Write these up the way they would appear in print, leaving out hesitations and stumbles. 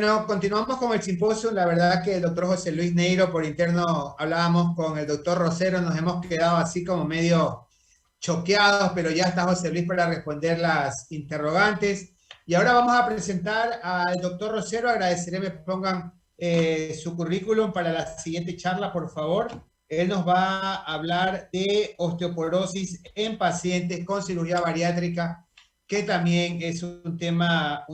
Bueno, continuamos con el simposio. La verdad que el doctor José Luis Neiro, por interno hablábamos con el doctor Rosero, nos hemos quedado así como medio choqueados, pero ya está José Luis para responder las interrogantes. Y ahora vamos a presentar al doctor Rosero. Agradeceré me pongan su currículum para la siguiente charla, por favor. Él nos va a hablar de osteoporosis en pacientes con cirugía bariátrica, que también es un tema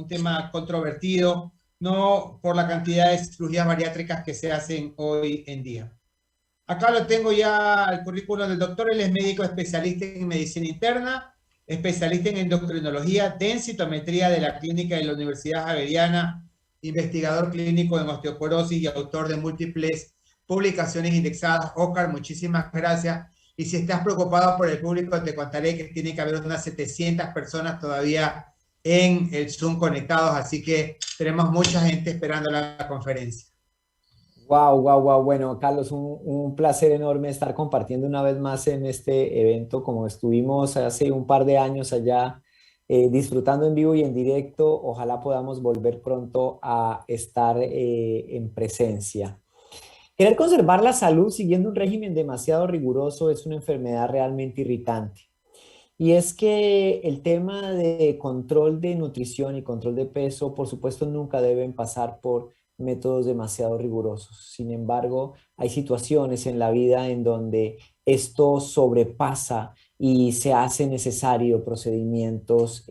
controvertido, no por la cantidad de cirugías bariátricas que se hacen hoy en día. Acá lo tengo ya el currículum del doctor. Él es médico especialista en medicina interna, especialista en endocrinología, densitometría de la clínica de la Universidad Javeriana, investigador clínico en osteoporosis y autor de múltiples publicaciones indexadas. Oscar, muchísimas gracias. Y si estás preocupado por el público, te contaré que tiene que haber unas 700 personas todavía en el Zoom conectados, así que tenemos mucha gente esperando la conferencia. Wow, wow, wow. Bueno, Carlos, un placer enorme estar compartiendo una vez más en este evento, como estuvimos hace un par de años allá, disfrutando en vivo y en directo. Ojalá podamos volver pronto a estar en presencia. Querer conservar la salud siguiendo un régimen demasiado riguroso es una enfermedad realmente irritante. Y es que el tema de control de nutrición y control de peso, por supuesto, nunca deben pasar por métodos demasiado rigurosos. Sin embargo, hay situaciones en la vida en donde esto sobrepasa y se hace necesario procedimientos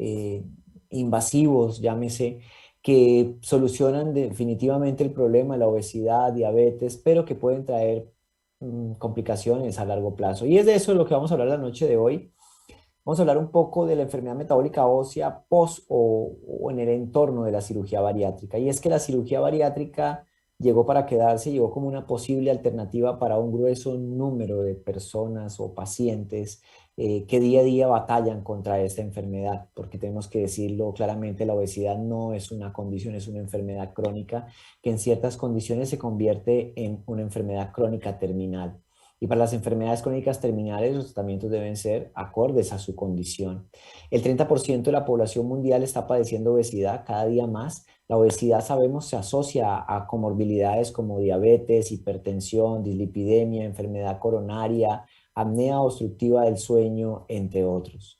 invasivos, llámese, que solucionan definitivamente el problema de la obesidad, diabetes, pero que pueden traer complicaciones a largo plazo. Y es de eso de lo que vamos a hablar la noche de hoy. Vamos a hablar un poco de la enfermedad metabólica ósea post o en el entorno de la cirugía bariátrica. Y es que la cirugía bariátrica llegó para quedarse, llegó como una posible alternativa para un grueso número de personas o pacientes que día a día batallan contra esta enfermedad, porque tenemos que decirlo claramente, la obesidad no es una condición, es una enfermedad crónica que en ciertas condiciones se convierte en una enfermedad crónica terminal. Y para las enfermedades crónicas terminales, los tratamientos deben ser acordes a su condición. El 30% de la población mundial está padeciendo obesidad cada día más. La obesidad, sabemos, se asocia a comorbilidades como diabetes, hipertensión, dislipidemia, enfermedad coronaria, apnea obstructiva del sueño, entre otros.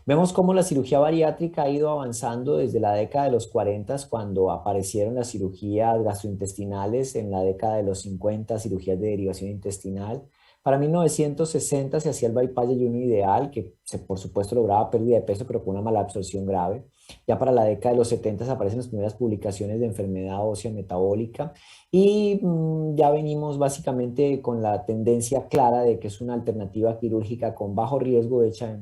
Vemos cómo la cirugía bariátrica ha ido avanzando desde la década de los 40, cuando aparecieron las cirugías gastrointestinales, en la década de los 50, cirugías de derivación intestinal. Para 1960 se hacía el bypass de ayuno ideal, que por supuesto lograba pérdida de peso, pero con una mala absorción grave. Ya para la década de los 70 aparecen las primeras publicaciones de enfermedad ósea metabólica y ya venimos básicamente con la tendencia clara de que es una alternativa quirúrgica con bajo riesgo hecha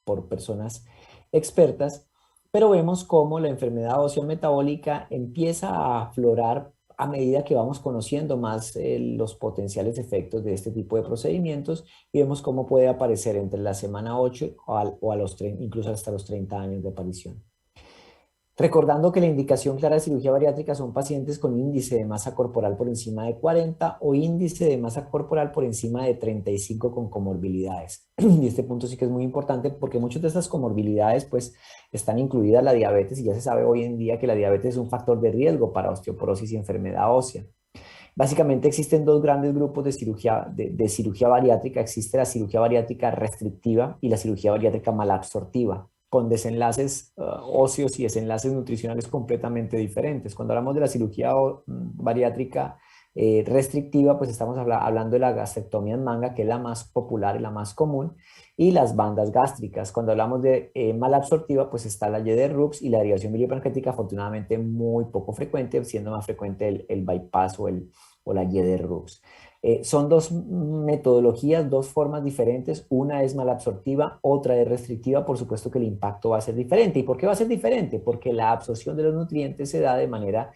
por personas expertas, pero vemos cómo la enfermedad ósea metabólica empieza a aflorar a medida que vamos conociendo más los potenciales efectos de este tipo de procedimientos y vemos cómo puede aparecer entre la semana 8 o a los 30, incluso hasta los 30 años de aparición. Recordando que la indicación clara de cirugía bariátrica son pacientes con índice de masa corporal por encima de 40 o índice de masa corporal por encima de 35 con comorbilidades. Y este punto sí que es muy importante porque muchas de estas comorbilidades pues están incluidas la diabetes y ya se sabe hoy en día que la diabetes es un factor de riesgo para osteoporosis y enfermedad ósea. Básicamente existen dos grandes grupos de cirugía bariátrica. Existe la cirugía bariátrica restrictiva y la cirugía bariátrica malabsortiva, con desenlaces óseos y desenlaces nutricionales completamente diferentes. Cuando hablamos de la cirugía bariátrica restrictiva, pues estamos hablando de la gastrectomía en manga, que es la más popular y la más común, y las bandas gástricas. Cuando hablamos de malabsortiva, pues está la YDRUX y la derivación biliopancreática, afortunadamente muy poco frecuente, siendo más frecuente el bypass o la YDRUX. Son dos metodologías, dos formas diferentes. Una es malabsortiva, otra es restrictiva. Por supuesto que el impacto va a ser diferente. ¿Y por qué va a ser diferente? Porque la absorción de los nutrientes se da de manera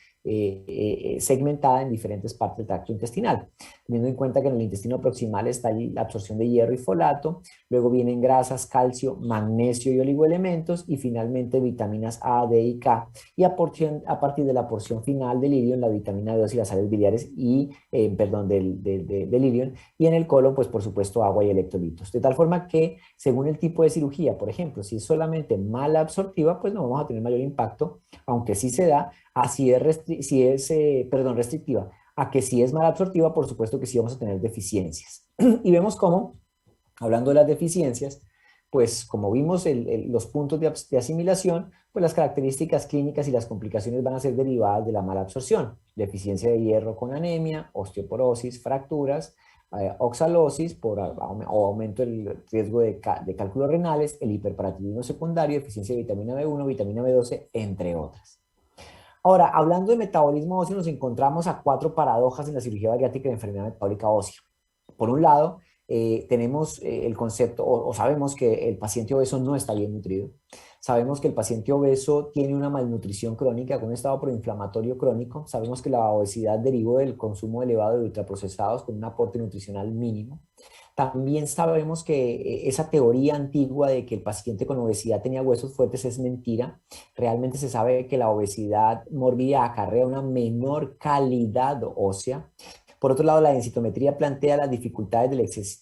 segmentada en diferentes partes del tracto intestinal. Teniendo en cuenta que en el intestino proximal está la absorción de hierro y folato, luego vienen grasas, calcio, magnesio y oligoelementos, y finalmente vitaminas A, D y K. Y a partir de la porción final del ilion, la vitamina D2 y las sales biliares y, perdón, de del ilion, y en el colon, pues por supuesto agua y electrolitos. De tal forma que según el tipo de cirugía, por ejemplo, si es solamente mala absortiva, pues no vamos a tener mayor impacto, aunque sí se da, si es, restrictiva, a que si es mala absortiva, por supuesto que sí vamos a tener deficiencias. Y vemos cómo, hablando de las deficiencias, pues como vimos los puntos de asimilación, pues las características clínicas y las complicaciones van a ser derivadas de la mala absorción. Deficiencia de hierro con anemia, osteoporosis, fracturas, oxalosis o aumento del riesgo de cálculos renales, el hiperparatiroidismo secundario, deficiencia de vitamina B1, vitamina B12, entre otras. Ahora, hablando de metabolismo óseo, nos encontramos a 4 paradojas en la cirugía bariátrica de enfermedad metabólica ósea. Por un lado, tenemos el concepto, o sabemos que el paciente obeso no está bien nutrido. Sabemos que el paciente obeso tiene una malnutrición crónica con un estado proinflamatorio crónico. Sabemos que la obesidad derivó del consumo elevado de ultraprocesados con un aporte nutricional mínimo. También sabemos que esa teoría antigua de que el paciente con obesidad tenía huesos fuertes es mentira. Realmente se sabe que la obesidad mórbida acarrea una menor calidad ósea. Por otro lado, la densitometría plantea las dificultades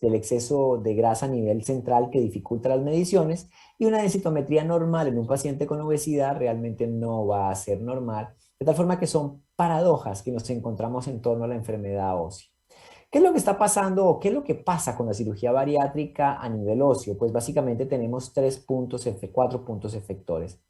del exceso de grasa a nivel central que dificulta las mediciones, y una densitometría normal en un paciente con obesidad realmente no va a ser normal, de tal forma que son paradojas que nos encontramos en torno a la enfermedad ósea. ¿Qué es lo que está pasando o qué es lo que pasa con la cirugía bariátrica a nivel óseo? Pues básicamente tenemos 4 puntos efectores.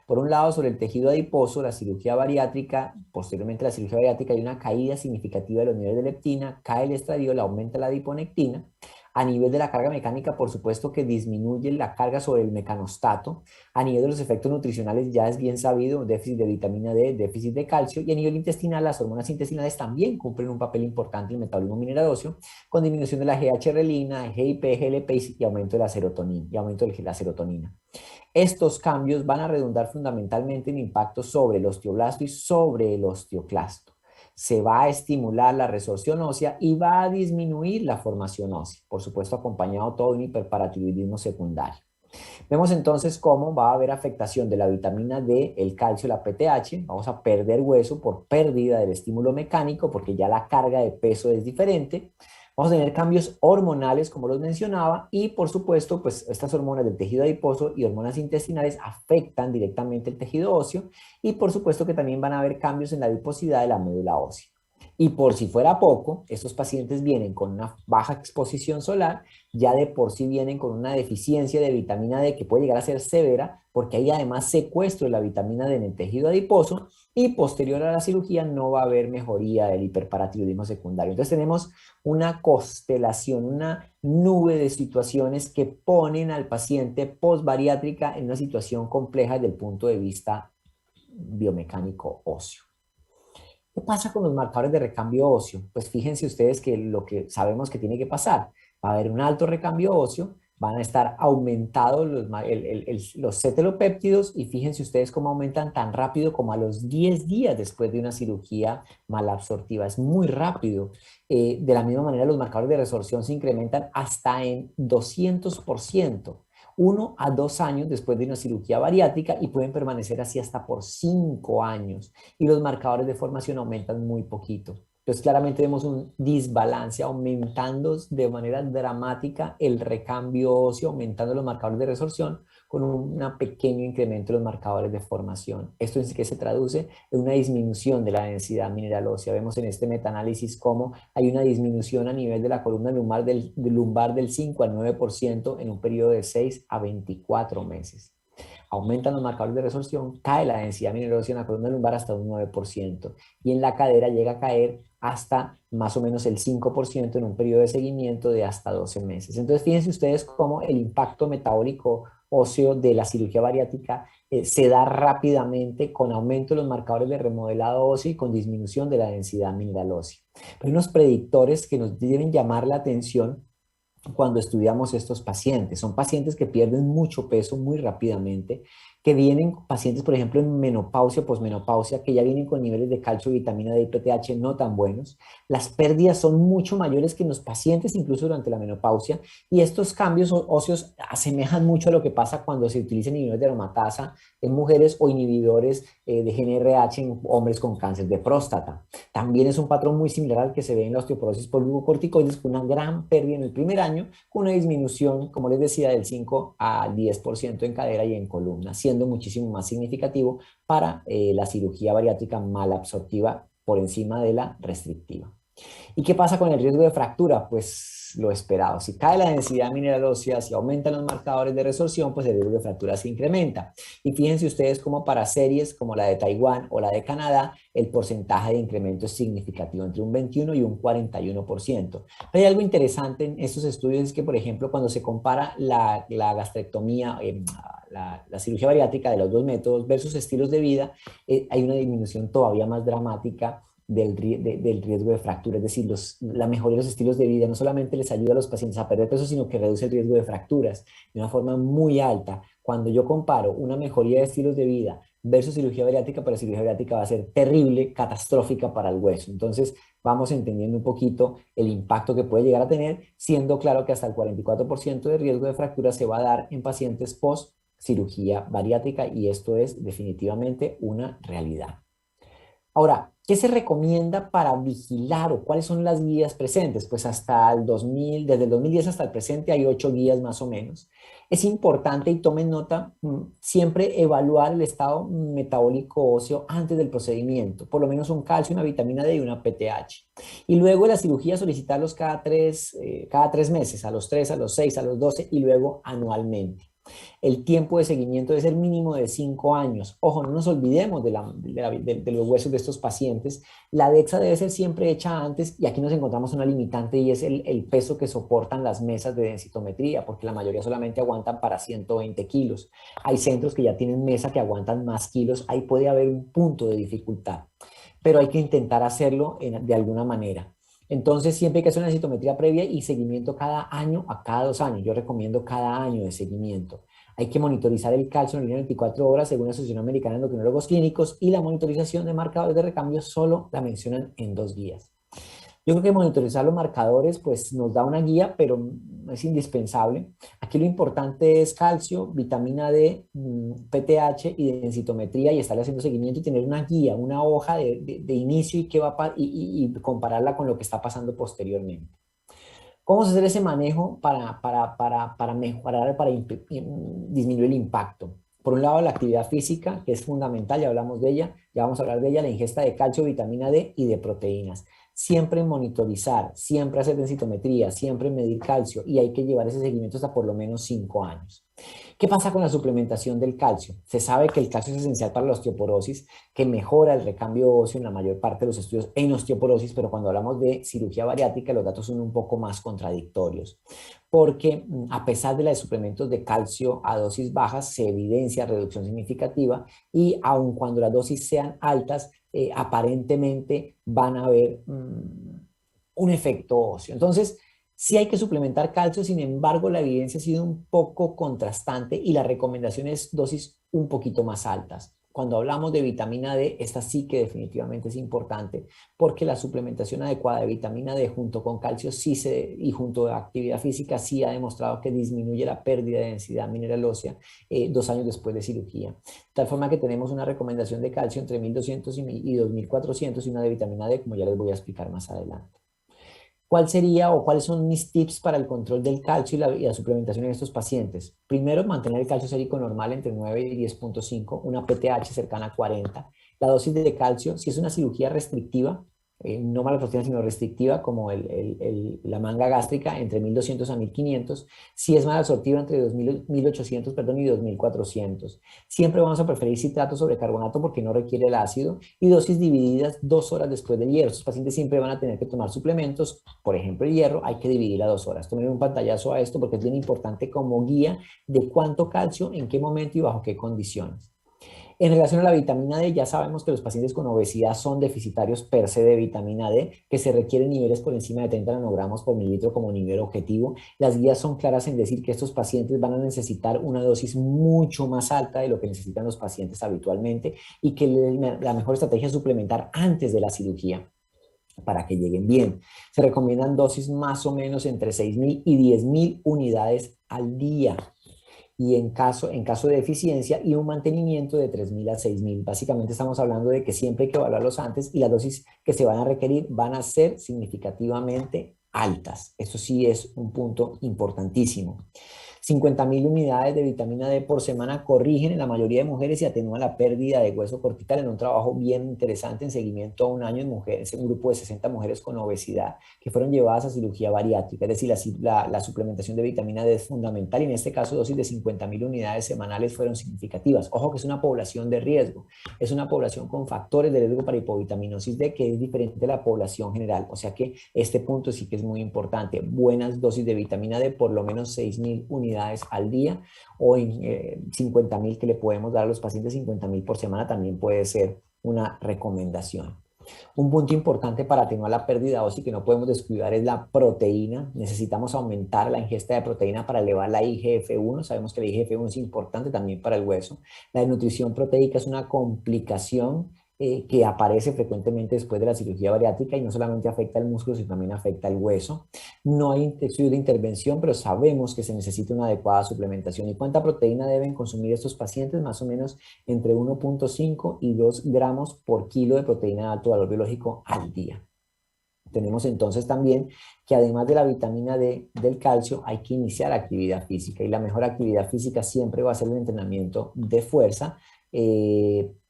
Por un lado, sobre el tejido adiposo, la cirugía bariátrica, posteriormente la cirugía bariátrica, hay una caída significativa de los niveles de leptina, cae el estradiol, aumenta la adiponectina. A nivel de la carga mecánica, por supuesto que disminuye la carga sobre el mecanostato. A nivel de los efectos nutricionales ya es bien sabido, déficit de vitamina D, déficit de calcio. Y a nivel intestinal, las hormonas intestinales también cumplen un papel importante en el metabolismo mineral óseo, con disminución de la GH-relina, GIP, GLP y aumento de la serotonina, Estos cambios van a redundar fundamentalmente en impactos sobre el osteoblasto y sobre el osteoclasto. Se va a estimular la resorción ósea y va a disminuir la formación ósea, por supuesto acompañado todo de un hiperparatiroidismo secundario. Vemos entonces cómo va a haber afectación de la vitamina D, el calcio, la PTH. Vamos a perder hueso por pérdida del estímulo mecánico porque ya la carga de peso es diferente. Vamos a tener cambios hormonales, como los mencionaba, y por supuesto, pues estas hormonas del tejido adiposo y hormonas intestinales afectan directamente el tejido óseo, y por supuesto que también van a haber cambios en la adiposidad de la médula ósea. Y por si fuera poco, estos pacientes vienen con una baja exposición solar, ya de por sí vienen con una deficiencia de vitamina D que puede llegar a ser severa, porque hay además secuestro de la vitamina D en el tejido adiposo, y posterior a la cirugía no va a haber mejoría del hiperparatiroidismo secundario. Entonces tenemos una constelación, una nube de situaciones que ponen al paciente postbariátrica en una situación compleja desde el punto de vista biomecánico óseo. ¿Qué pasa con los marcadores de recambio óseo? Pues fíjense ustedes que lo que sabemos que tiene que pasar, va a haber un alto recambio óseo, van a estar aumentados los cetelopéptidos, y fíjense ustedes cómo aumentan tan rápido como a los 10 días después de una cirugía malabsortiva. Es muy rápido. De la misma manera, los marcadores de resorción se incrementan hasta en 200%. 1 a 2 años después de una cirugía bariátrica, y pueden permanecer así hasta por 5 años. Y los marcadores de formación aumentan muy poquito. Entonces claramente vemos un desbalance, aumentando de manera dramática el recambio óseo, aumentando los marcadores de resorción con un pequeño incremento de los marcadores de formación. Esto es que se traduce en una disminución de la densidad mineral ósea. Vemos en este metaanálisis cómo hay una disminución a nivel de la columna lumbar del 5 al 9% en un periodo de 6 a 24 meses. Aumentan los marcadores de resorción, cae la densidad mineral ósea en la columna lumbar hasta un 9%, y en la cadera llega a caer hasta más o menos el 5% en un periodo de seguimiento de hasta 12 meses. Entonces fíjense ustedes cómo el impacto metabólico óseo de la cirugía bariátrica se da rápidamente, con aumento de los marcadores de remodelado óseo y con disminución de la densidad mineral ósea. Pero hay unos predictores que nos deben llamar la atención cuando estudiamos estos pacientes. Son pacientes que pierden mucho peso muy rápidamente, que vienen pacientes, por ejemplo, en menopausia, posmenopausia, que ya vienen con niveles de calcio, vitamina D y PTH no tan buenos. Las pérdidas son mucho mayores que en los pacientes, incluso durante la menopausia, y estos cambios óseos asemejan mucho a lo que pasa cuando se utilizan inhibidores de aromatasa en mujeres o inhibidores de GnRH en hombres con cáncer de próstata. También es un patrón muy similar al que se ve en la osteoporosis por glucocorticoides, con una gran pérdida en el primer año, con una disminución, como les decía, del 5 al 10% en cadera y en columna, siendo muchísimo más significativo para la cirugía bariátrica malabsortiva por encima de la restrictiva. ¿Y qué pasa con el riesgo de fractura? Pues lo esperado. Si cae la densidad mineral ósea, si aumentan los marcadores de resorción, pues el riesgo de fractura se incrementa. Y fíjense ustedes cómo para series como la de Taiwán o la de Canadá, el porcentaje de incremento es significativo, entre un 21 y un 41%. Pero hay algo interesante en estos estudios, es que, por ejemplo, cuando se compara la gastrectomía, la cirugía bariátrica de los dos métodos versus estilos de vida, hay una disminución todavía más dramática del riesgo de fractura. Es decir, la mejoría de los estilos de vida no solamente les ayuda a los pacientes a perder peso, sino que reduce el riesgo de fracturas de una forma muy alta. Cuando yo comparo una mejoría de estilos de vida versus cirugía bariátrica, pero la cirugía bariátrica va a ser terrible, catastrófica para el hueso. Entonces, vamos entendiendo un poquito el impacto que puede llegar a tener, siendo claro que hasta el 44% de riesgo de fractura se va a dar en pacientes post cirugía bariátrica, y esto es definitivamente una realidad. Ahora, ¿qué se recomienda para vigilar o cuáles son las guías presentes? Pues hasta el 2000, desde el 2010 hasta el presente hay 8 guías más o menos. Es importante, y tomen nota, siempre evaluar el estado metabólico óseo antes del procedimiento, por lo menos un calcio, una vitamina D y una PTH. Y luego de la cirugía solicitarlos cada 3 meses, a los 3, a los 6, a los 12 y luego anualmente. El tiempo de seguimiento debe ser mínimo de 5 años. Ojo, no nos olvidemos de los huesos de estos pacientes. La DEXA debe ser siempre hecha antes, y aquí nos encontramos una limitante, y es el peso que soportan las mesas de densitometría, porque la mayoría solamente aguantan para 120 kilos. Hay centros que ya tienen mesa que aguantan más kilos, ahí puede haber un punto de dificultad, pero hay que intentar hacerlo de alguna manera. Entonces, siempre hay que hacer una densitometría previa y seguimiento cada año a cada 2 años. Yo recomiendo cada año de seguimiento. Hay que monitorizar el calcio en la línea 24 horas según la Asociación Americana de Endocrinólogos Clínicos, y la monitorización de marcadores de recambio solo la mencionan en 2 guías. Yo creo que monitorizar los marcadores pues nos da una guía, pero no es indispensable. Aquí lo importante es calcio, vitamina D, PTH y densitometría, y estar haciendo seguimiento y tener una guía, una hoja de inicio, y, y compararla con lo que está pasando posteriormente. ¿Cómo hacer ese manejo para mejorar, para disminuir el impacto? Por un lado, la actividad física, que es fundamental, ya hablamos de ella, ya vamos a hablar de ella, la ingesta de calcio, vitamina D y de proteínas. Siempre monitorizar, siempre hacer densitometría, siempre medir calcio, y hay que llevar ese seguimiento hasta por lo menos 5 años. ¿Qué pasa con la suplementación del calcio? Se sabe que el calcio es esencial para la osteoporosis, que mejora el recambio óseo en la mayor parte de los estudios en osteoporosis, pero cuando hablamos de cirugía bariátrica los datos son un poco más contradictorios, porque a pesar de los suplementos de calcio a dosis bajas se evidencia reducción significativa, y aun cuando las dosis sean altas, aparentemente van a haber un efecto óseo. Entonces, sí hay que suplementar calcio, sin embargo, la evidencia ha sido un poco contrastante y la recomendación es dosis un poquito más altas. Cuando hablamos de vitamina D, esta sí que definitivamente es importante, porque la suplementación adecuada de vitamina D junto con calcio y junto a actividad física sí ha demostrado que disminuye la pérdida de densidad mineral ósea 2 años después de cirugía. De tal forma que tenemos una recomendación de calcio entre 1200 y 2400, y una de vitamina D, como ya les voy a explicar más adelante. ¿Cuál sería o cuáles son mis tips para el control del calcio y la suplementación en estos pacientes? Primero, mantener el calcio sérico normal entre 9 y 10.5, una PTH cercana a 40. La dosis de calcio, si es una cirugía restrictiva, no malabsortiva sino restrictiva, como la manga gástrica, entre 1200 a 1500. Si es malabsortiva, entre 1800 y 2400. Siempre vamos a preferir citrato sobre carbonato porque no requiere el ácido, y dosis divididas 2 horas después del hierro. Estos pacientes siempre van a tener que tomar suplementos, por ejemplo el hierro, hay que dividirla 2 horas. Tomen un pantallazo a esto porque es bien importante como guía de cuánto calcio, en qué momento y bajo qué condiciones. En relación a la vitamina D, ya sabemos que los pacientes con obesidad son deficitarios per se de vitamina D, que se requieren niveles por encima de 30 nanogramos por mililitro como nivel objetivo. Las guías son claras en decir que estos pacientes van a necesitar una dosis mucho más alta de lo que necesitan los pacientes habitualmente y que la mejor estrategia es suplementar antes de la cirugía para que lleguen bien. Se recomiendan dosis más o menos entre 6.000 y 10.000 unidades al día y en caso de deficiencia y un mantenimiento de 3.000 a 6.000. Básicamente estamos hablando de que siempre hay que evaluarlos antes y las dosis que se van a requerir van a ser significativamente altas. Eso sí es un punto importantísimo. 50.000 unidades de vitamina D por semana corrigen en la mayoría de mujeres y atenúan la pérdida de hueso cortical en un trabajo bien interesante en seguimiento a un año en mujeres, en un grupo de 60 mujeres con obesidad que fueron llevadas a cirugía bariátrica. Es decir, la suplementación de vitamina D es fundamental y en este caso dosis de 50.000 unidades semanales fueron significativas. Ojo que es una población de riesgo, es una población con factores de riesgo para hipovitaminosis D que es diferente de la población general. O sea que este punto sí que es muy importante. Buenas dosis de vitamina D, por lo menos 6.000 unidades al día o en 50.000 que le podemos dar a los pacientes, 50.000 por semana también puede ser una recomendación. Un punto importante para atenuar la pérdida ósea que no podemos descuidar es la proteína. Necesitamos aumentar la ingesta de proteína para elevar la IGF-1. Sabemos que la IGF-1 es importante también para el hueso. La desnutrición proteica es una complicación que aparece frecuentemente después de la cirugía bariátrica y no solamente afecta el músculo, sino también afecta el hueso. No hay estudios de intervención, pero sabemos que se necesita una adecuada suplementación. ¿Y cuánta proteína deben consumir estos pacientes? Más o menos entre 1.5 y 2 gramos por kilo de proteína de alto valor biológico al día. Tenemos entonces también que además de la vitamina D, del calcio, hay que iniciar actividad física y la mejor actividad física siempre va a ser el entrenamiento de fuerza,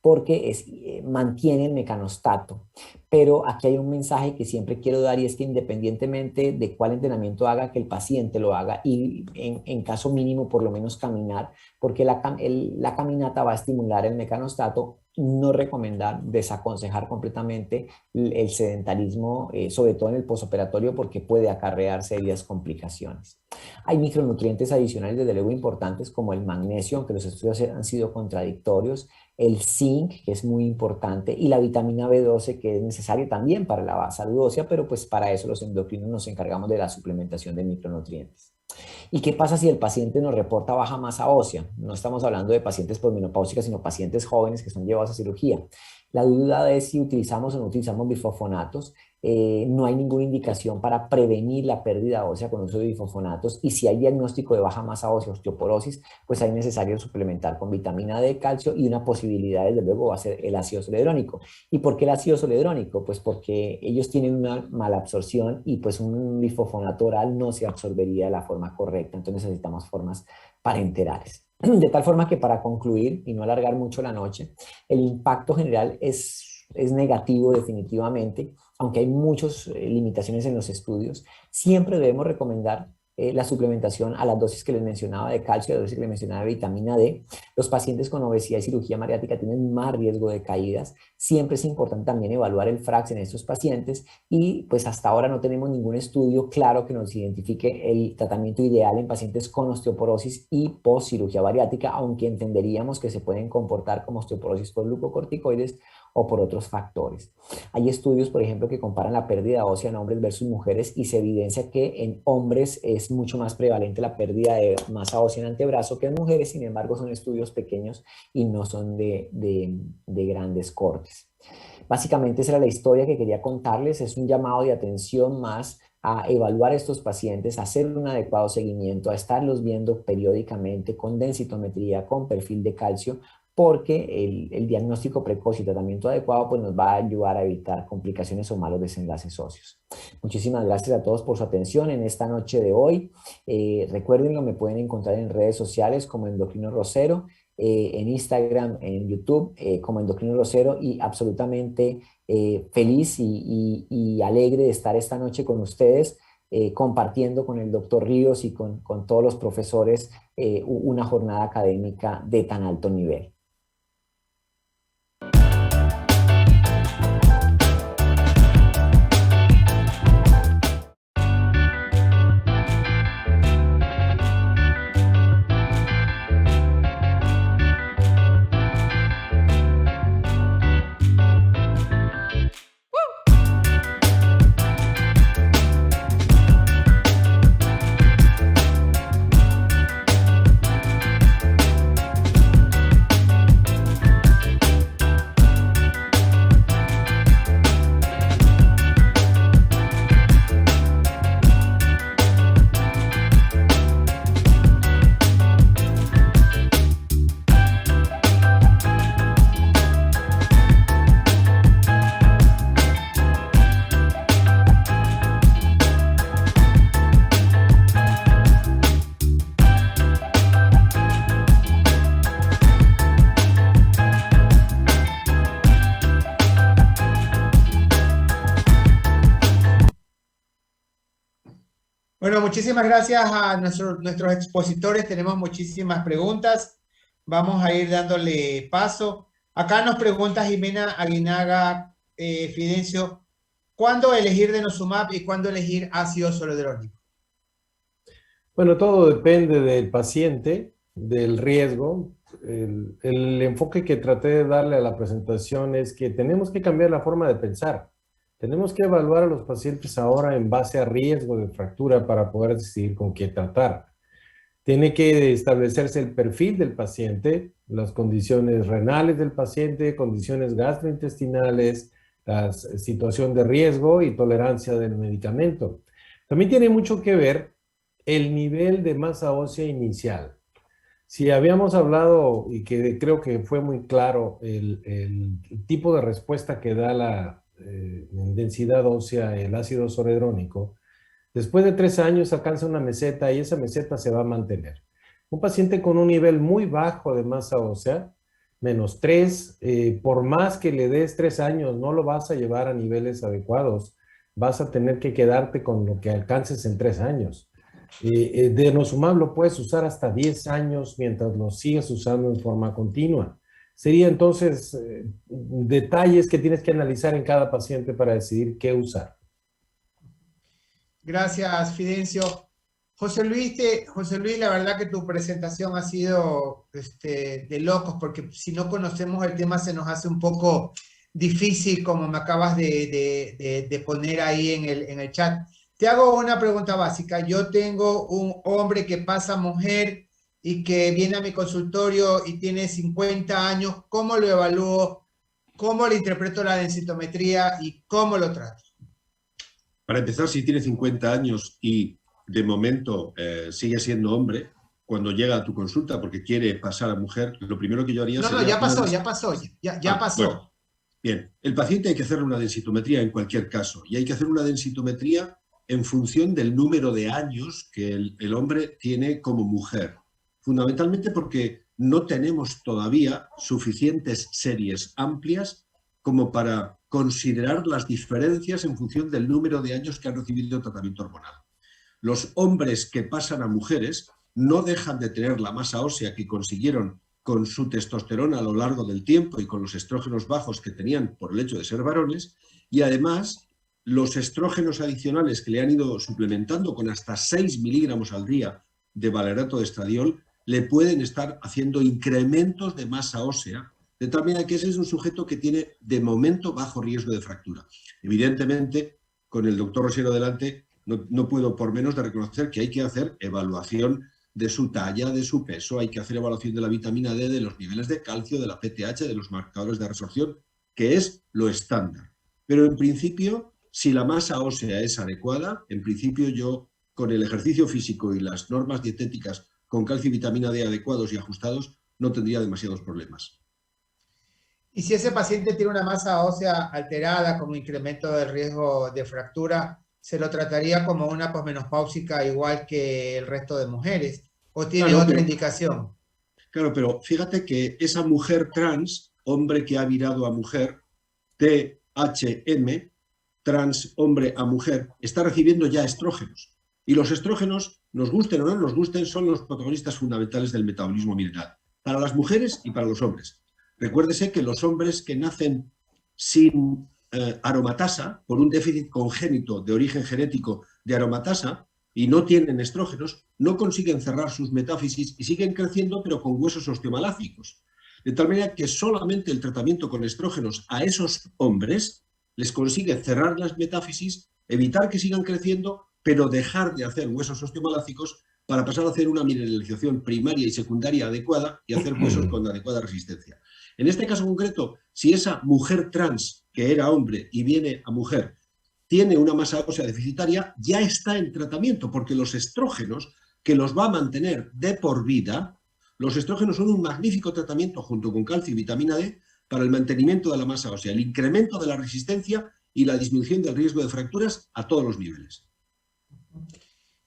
porque mantiene el mecanostato. Pero aquí hay un mensaje que siempre quiero dar y es que independientemente de cuál entrenamiento haga, que el paciente lo haga y en caso mínimo por lo menos caminar, porque la caminata va a estimular el mecanostato. No recomendar, desaconsejar completamente el sedentarismo, sobre todo en el posoperatorio, porque puede acarrear serias complicaciones. Hay micronutrientes adicionales, desde luego importantes, como el magnesio, aunque los estudios han sido contradictorios, el zinc, que es muy importante, y la vitamina B12, que es necesaria también para la salud ósea, pero pues para eso los endocrinos nos encargamos de la suplementación de micronutrientes. ¿Y qué pasa si el paciente nos reporta baja masa ósea? No estamos hablando de pacientes posmenopáusicas, sino pacientes jóvenes que son llevados a cirugía. La duda es si utilizamos o no utilizamos bifosfonatos. No hay ninguna indicación para prevenir la pérdida ósea con uso de bifosfonatos y si hay diagnóstico de baja masa ósea, osteoporosis, pues hay necesario suplementar con vitamina D, calcio y una posibilidad desde luego va a ser el ácido zoledrónico. ¿Y por qué el ácido zoledrónico? Pues porque ellos tienen una mala absorción y pues un bifosfonato oral no se absorbería de la forma correcta, entonces necesitamos formas parenterales. De tal forma que para concluir y no alargar mucho la noche, el impacto general es negativo definitivamente, aunque hay muchas limitaciones en los estudios. Siempre debemos recomendar la suplementación a las dosis que les mencionaba de calcio, a las dosis que les mencionaba de vitamina D. Los pacientes con obesidad y cirugía bariátrica tienen más riesgo de caídas. Siempre es importante también evaluar el FRAX en estos pacientes y pues hasta ahora no tenemos ningún estudio claro que nos identifique el tratamiento ideal en pacientes con osteoporosis y post cirugía bariátrica, aunque entenderíamos que se pueden comportar como osteoporosis por glucocorticoides o por otros factores. Hay estudios, por ejemplo, que comparan la pérdida ósea en hombres versus mujeres y se evidencia que en hombres es mucho más prevalente la pérdida de masa ósea en antebrazo que en mujeres, sin embargo son estudios pequeños y no son de grandes cortes. Básicamente esa era la historia que quería contarles, es un llamado de atención más a evaluar a estos pacientes, a hacer un adecuado seguimiento, a estarlos viendo periódicamente con densitometría, con perfil de calcio, porque el diagnóstico precoz y tratamiento adecuado pues nos va a ayudar a evitar complicaciones o malos desenlaces óseos. Muchísimas gracias a todos por su atención en esta noche de hoy. Recuérdenlo, me pueden encontrar en redes sociales como Endocrino Rosero, en Instagram, en YouTube como Endocrino Rosero y absolutamente feliz y alegre de estar esta noche con ustedes. Compartiendo con el doctor Ríos y con todos los profesores una jornada académica de tan alto nivel. Bueno, muchísimas gracias a nuestros expositores. Tenemos muchísimas preguntas. Vamos a ir dándole paso. Acá nos pregunta Jimena Aguinaga Fidencio, ¿cuándo elegir denosumab y cuándo elegir ácido zoledrónico? Bueno, todo depende del paciente, del riesgo. El enfoque que traté de darle a la presentación es que tenemos que cambiar la forma de pensar. Tenemos que evaluar a los pacientes ahora en base a riesgo de fractura para poder decidir con qué tratar. Tiene que establecerse el perfil del paciente, las condiciones renales del paciente, condiciones gastrointestinales, la situación de riesgo y tolerancia del medicamento. También tiene mucho que ver el nivel de masa ósea inicial. Si habíamos hablado, y que creo que fue muy claro, el tipo de respuesta que da la densidad ósea, el ácido zoledrónico, después de 3 años alcanza una meseta y esa meseta se va a mantener. Un paciente con un nivel muy bajo de masa ósea, -3, por más que le des 3 años, no lo vas a llevar a niveles adecuados. Vas a tener que quedarte con lo que alcances en 3 años. Denosumab lo puedes usar hasta 10 años mientras lo sigas usando en forma continua. Sería entonces detalles que tienes que analizar en cada paciente para decidir qué usar. Gracias, Fidencio. José Luis, la verdad que tu presentación ha sido de locos, porque si no conocemos el tema se nos hace un poco difícil, como me acabas de poner ahí en el chat. Te hago una pregunta básica. Yo tengo un hombre que pasa mujer y que viene a mi consultorio y tiene 50 años. ¿Cómo lo evalúo? ¿Cómo le interpreto la densitometría y cómo lo trato? Para empezar, si tiene 50 años y de momento sigue siendo hombre, cuando llega a tu consulta porque quiere pasar a mujer, lo primero que yo haría sería... No, ya pasó. Bueno, bien, el paciente hay que hacerle una densitometría en cualquier caso, y hay que hacer una densitometría en función del número de años que el hombre tiene como mujer. Fundamentalmente porque no tenemos todavía suficientes series amplias como para considerar las diferencias en función del número de años que han recibido tratamiento hormonal. Los hombres que pasan a mujeres no dejan de tener la masa ósea que consiguieron con su testosterona a lo largo del tiempo y con los estrógenos bajos que tenían por el hecho de ser varones, y además los estrógenos adicionales que le han ido suplementando con hasta 6 miligramos al día de valerato de estradiol le pueden estar haciendo incrementos de masa ósea, de tal manera que ese es un sujeto que tiene de momento bajo riesgo de fractura. Evidentemente, con el doctor Rosero delante, no puedo por menos de reconocer que hay que hacer evaluación de su talla, de su peso, hay que hacer evaluación de la vitamina D, de los niveles de calcio, de la PTH, de los marcadores de resorción, que es lo estándar. Pero en principio, si la masa ósea es adecuada, en principio yo, con el ejercicio físico y las normas dietéticas con calcio y vitamina D adecuados y ajustados, no tendría demasiados problemas. Y si ese paciente tiene una masa ósea alterada con incremento del riesgo de fractura, ¿se lo trataría como una posmenopáusica igual que el resto de mujeres? ¿O tiene otra indicación? Claro, pero fíjate que esa mujer trans, hombre que ha virado a mujer, THM, trans hombre a mujer, está recibiendo ya estrógenos. Y los estrógenos, nos gusten o no nos gusten, son los protagonistas fundamentales del metabolismo mineral, para las mujeres y para los hombres. Recuérdese que los hombres que nacen sin aromatasa, por un déficit congénito de origen genético de aromatasa, y no tienen estrógenos, no consiguen cerrar sus metáfisis y siguen creciendo, pero con huesos osteomalácicos. De tal manera que solamente el tratamiento con estrógenos a esos hombres les consigue cerrar las metáfisis, evitar que sigan creciendo, pero dejar de hacer huesos osteomalácicos para pasar a hacer una mineralización primaria y secundaria adecuada y hacer huesos con adecuada resistencia. En este caso concreto, si esa mujer trans, que era hombre y viene a mujer, tiene una masa ósea deficitaria, ya está en tratamiento, porque los estrógenos, que los va a mantener de por vida, los estrógenos son un magnífico tratamiento junto con calcio y vitamina D para el mantenimiento de la masa ósea, el incremento de la resistencia y la disminución del riesgo de fracturas a todos los niveles.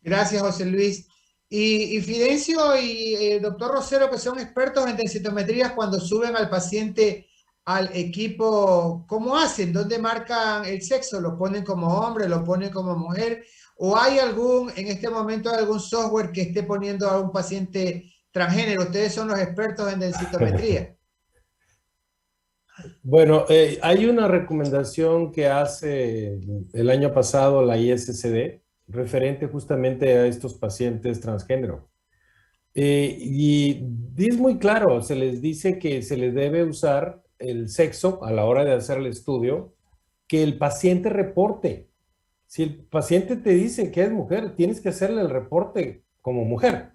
Gracias, José Luis. Y Fidencio y doctor Rosero, que son expertos en densitometrías, cuando suben al paciente al equipo, ¿cómo hacen? ¿Dónde marcan el sexo? ¿Lo ponen como hombre? ¿Lo ponen como mujer? ¿O hay en este momento, algún software que esté poniendo a un paciente transgénero? Ustedes son los expertos en densitometría. Bueno, hay una recomendación que hace el año pasado la ISCD referente justamente a estos pacientes transgénero. Y es muy claro, se les dice que se les debe usar el sexo a la hora de hacer el estudio, que el paciente reporte. Si el paciente te dice que es mujer, tienes que hacerle el reporte como mujer.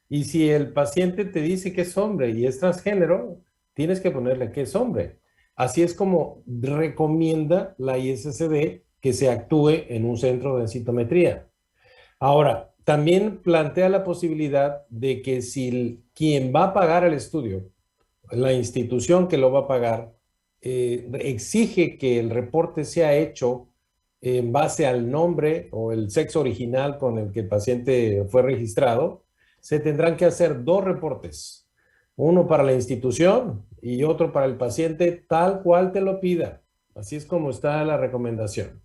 Y si el paciente te dice que es hombre y es transgénero, tienes que ponerle que es hombre. Así es como recomienda la ISCD que se actúe en un centro de densitometría. Ahora, también plantea la posibilidad de que si quien va a pagar el estudio, la institución que lo va a pagar, exige que el reporte sea hecho en base al nombre o el sexo original con el que el paciente fue registrado, se tendrán que hacer 2 reportes, uno para la institución y otro para el paciente, tal cual te lo pida. Así es como está la recomendación.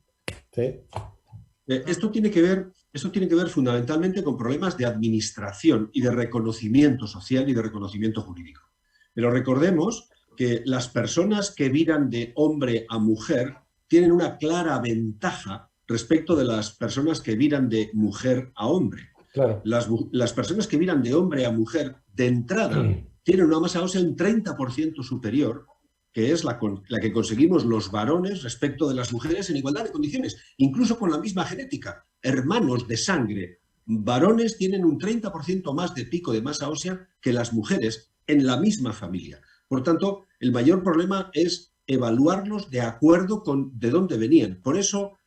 ¿Sí? Esto tiene que ver fundamentalmente con problemas de administración y de reconocimiento social y de reconocimiento jurídico. Pero recordemos que las personas que viran de hombre a mujer tienen una clara ventaja respecto de las personas que viran de mujer a hombre. Claro. Las personas que viran de hombre a mujer de entrada tienen una masa ósea un 30% superior, que es la que conseguimos los varones respecto de las mujeres en igualdad de condiciones, incluso con la misma genética. Hermanos de sangre, varones tienen un 30% más de pico de masa ósea que las mujeres en la misma familia. Por tanto, el mayor problema es evaluarlos de acuerdo con de dónde venían. Por eso,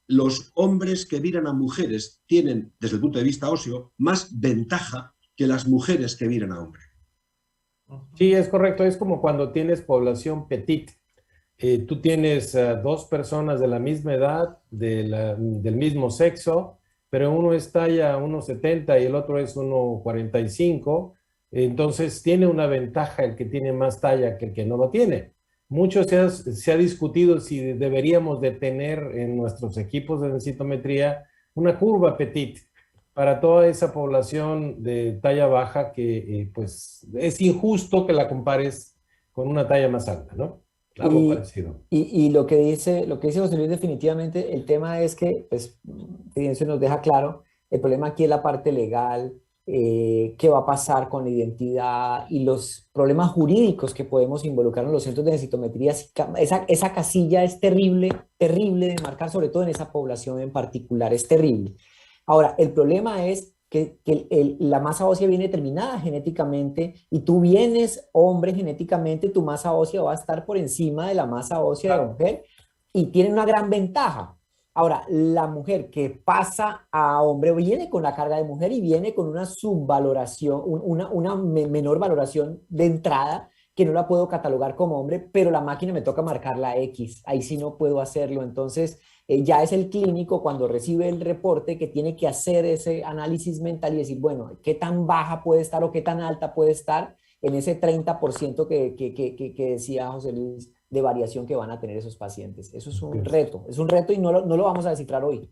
los hombres que viran a mujeres tienen, desde el punto de vista óseo, más ventaja que las mujeres que viran a hombres. Sí, es correcto. Es como cuando tienes población petit. Tú tienes 2 personas de la misma edad, del mismo sexo, pero uno es talla 1,70 y el otro es 1,45. Entonces tiene una ventaja el que tiene más talla que el que no lo tiene. Mucho se ha discutido si deberíamos de tener en nuestros equipos de densitometría una curva petit para toda esa población de talla baja que pues es injusto que la compares con una talla más alta, ¿no? Algo parecido. Y lo que dice José Luis, definitivamente el tema es que, pues, se nos deja claro, el problema aquí es la parte legal, qué va a pasar con la identidad y los problemas jurídicos que podemos involucrar en los centros de densitometría. Esa casilla es terrible, terrible de marcar, sobre todo en esa población en particular, es terrible. Ahora, el problema es que la masa ósea viene determinada genéticamente y tú vienes hombre genéticamente, tu masa ósea va a estar por encima de la masa ósea de la mujer y tiene una gran ventaja. Ahora, la mujer que pasa a hombre viene con la carga de mujer y viene con una subvaloración, una menor valoración de entrada que no la puedo catalogar como hombre, pero la máquina me toca marcar la X, ahí sí no puedo hacerlo. Entonces, ya es el clínico cuando recibe el reporte que tiene que hacer ese análisis mental y decir, bueno, ¿qué tan baja puede estar o qué tan alta puede estar en ese 30% que decía José Luis de variación que van a tener esos pacientes? Eso es un reto y no lo vamos a descifrar hoy.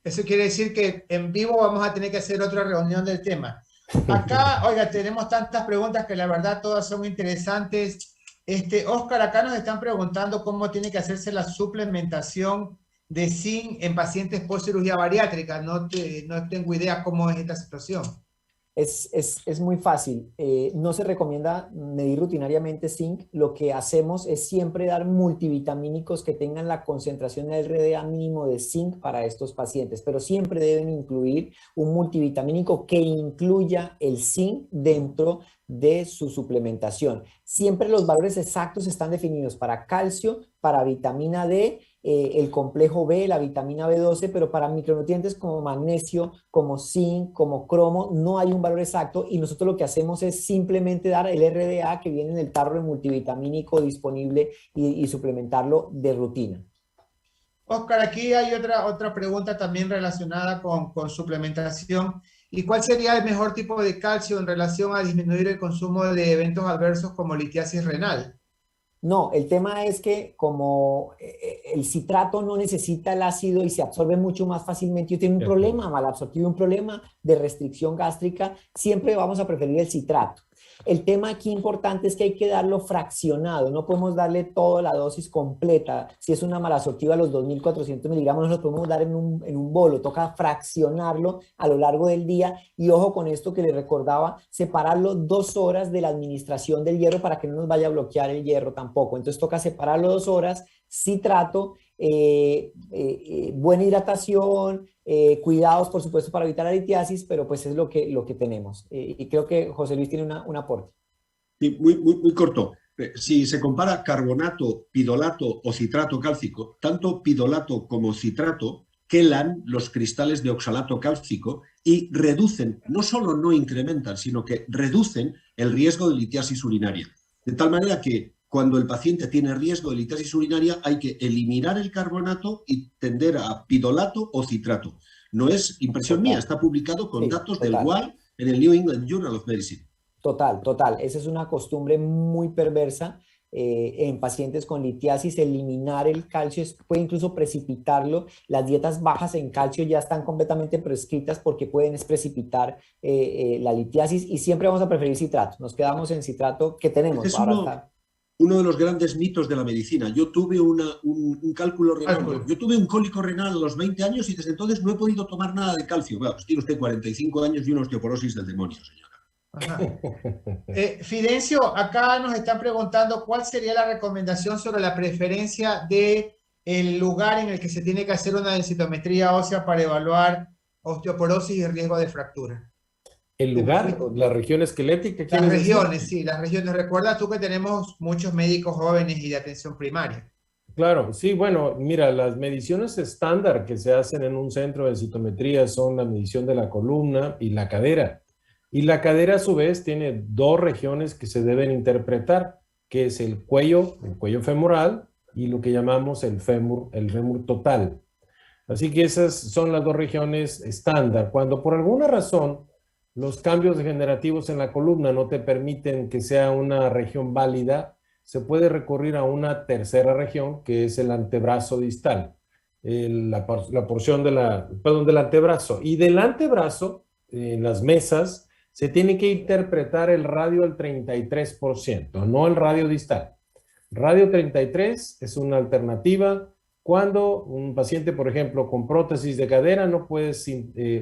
Eso quiere decir que en vivo vamos a tener que hacer otra reunión del tema. Acá, oiga, tenemos tantas preguntas que la verdad todas son interesantes. Oscar, acá nos están preguntando cómo tiene que hacerse la suplementación de zinc en pacientes post cirugía bariátrica. No tengo idea cómo es esta situación. Es muy fácil. No se recomienda medir rutinariamente zinc. Lo que hacemos es siempre dar multivitamínicos que tengan la concentración de RDA mínimo de zinc para estos pacientes, pero siempre deben incluir un multivitamínico que incluya el zinc dentro de su suplementación. Siempre los valores exactos están definidos para calcio, para vitamina D, el complejo B, la vitamina B12, pero para micronutrientes como magnesio, como zinc, como cromo, no hay un valor exacto y nosotros lo que hacemos es simplemente dar el RDA que viene en el tarro de multivitamínico disponible y suplementarlo de rutina. Oscar, aquí hay otra pregunta también relacionada con suplementación. ¿Y cuál sería el mejor tipo de calcio en relación a disminuir el consumo de eventos adversos como litiasis renal? No, el tema es que como el citrato no necesita el ácido y se absorbe mucho más fácilmente y tiene un problema malabsortivo, un problema de restricción gástrica, siempre vamos a preferir el citrato. El tema aquí importante es que hay que darlo fraccionado, no podemos darle toda la dosis completa. Si es una malabsortiva, los 2.400 miligramos no los podemos dar en un bolo, toca fraccionarlo a lo largo del día y ojo con esto que le recordaba, separarlo 2 horas de la administración del hierro para que no nos vaya a bloquear el hierro tampoco. Entonces toca separarlo 2 horas, citrato, buena hidratación, cuidados, por supuesto, para evitar la litiasis, pero pues es lo que tenemos. Y creo que José Luis tiene un aporte. Sí, muy corto. Si se compara carbonato, pidolato o citrato cálcico, tanto pidolato como citrato quelan los cristales de oxalato cálcico y reducen, no solo no incrementan, sino que reducen el riesgo de litiasis urinaria. De tal manera que cuando el paciente tiene riesgo de litiasis urinaria hay que eliminar el carbonato y tender a pidolato o citrato. No es impresión mía, está publicado con datos del WAL en el New England Journal of Medicine. Total. Esa es una costumbre muy perversa en pacientes con litiasis. Eliminar el calcio puede incluso precipitarlo. Las dietas bajas en calcio ya están completamente prescritas porque pueden precipitar la litiasis y siempre vamos a preferir citrato. Nos quedamos en citrato que tenemos. Es uno de los grandes mitos de la medicina. Yo tuve un cálculo renal. Yo tuve un cólico renal a los 20 años y desde entonces no he podido tomar nada de calcio. Bueno, pues tiene usted 45 años y una osteoporosis del demonio, señora. Fidencio, acá nos están preguntando cuál sería la recomendación sobre la preferencia del lugar en el que se tiene que hacer una densitometría ósea para evaluar osteoporosis y riesgo de fractura. El lugar, la región esquelética. Las regiones, sí, las regiones. Recuerda tú que tenemos muchos médicos jóvenes y de atención primaria. Claro, sí, bueno, mira, las mediciones estándar que se hacen en un centro de densitometría son la medición de la columna y la cadera. Y la cadera a su vez tiene 2 regiones que se deben interpretar, que es el cuello femoral y lo que llamamos el fémur total. Así que esas son las 2 regiones estándar. Cuando por alguna razón los cambios degenerativos en la columna no te permiten que sea una región válida, se puede recurrir a una tercera región, que es el antebrazo distal, la porción del antebrazo. Y del antebrazo, en las mesas, se tiene que interpretar el radio al 33%, no el radio distal. Radio 33 es una alternativa cuando un paciente, por ejemplo, con prótesis de cadera no puedes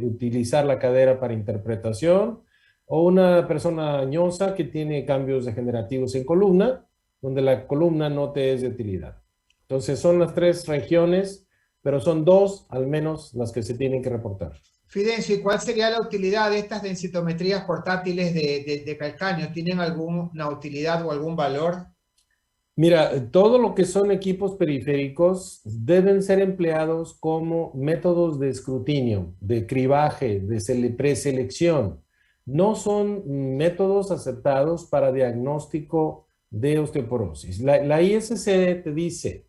utilizar la cadera para interpretación, o una persona añosa que tiene cambios degenerativos en columna, donde la columna no te es de utilidad. Entonces son las 3 regiones, pero son 2 al menos las que se tienen que reportar. Fidencio, ¿y cuál sería la utilidad de estas densitometrías portátiles de calcáneo? ¿Tienen alguna utilidad o algún valor? Mira, todo lo que son equipos periféricos deben ser empleados como métodos de escrutinio, de cribaje, de preselección. No son métodos aceptados para diagnóstico de osteoporosis. La ISC te dice,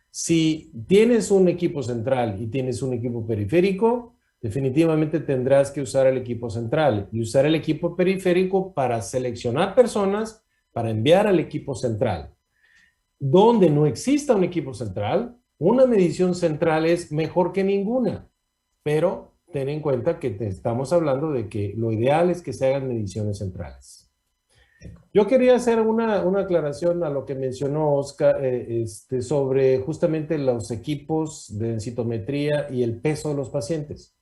si tienes un equipo central y tienes un equipo periférico, definitivamente tendrás que usar el equipo central y usar el equipo periférico para seleccionar personas para enviar al equipo central. Donde no exista un equipo central, una medición central es mejor que ninguna, pero ten en cuenta que estamos hablando de que lo ideal es que se hagan mediciones centrales. Yo quería hacer una aclaración a lo que mencionó Oscar sobre justamente los equipos de densitometría y el peso de los pacientes.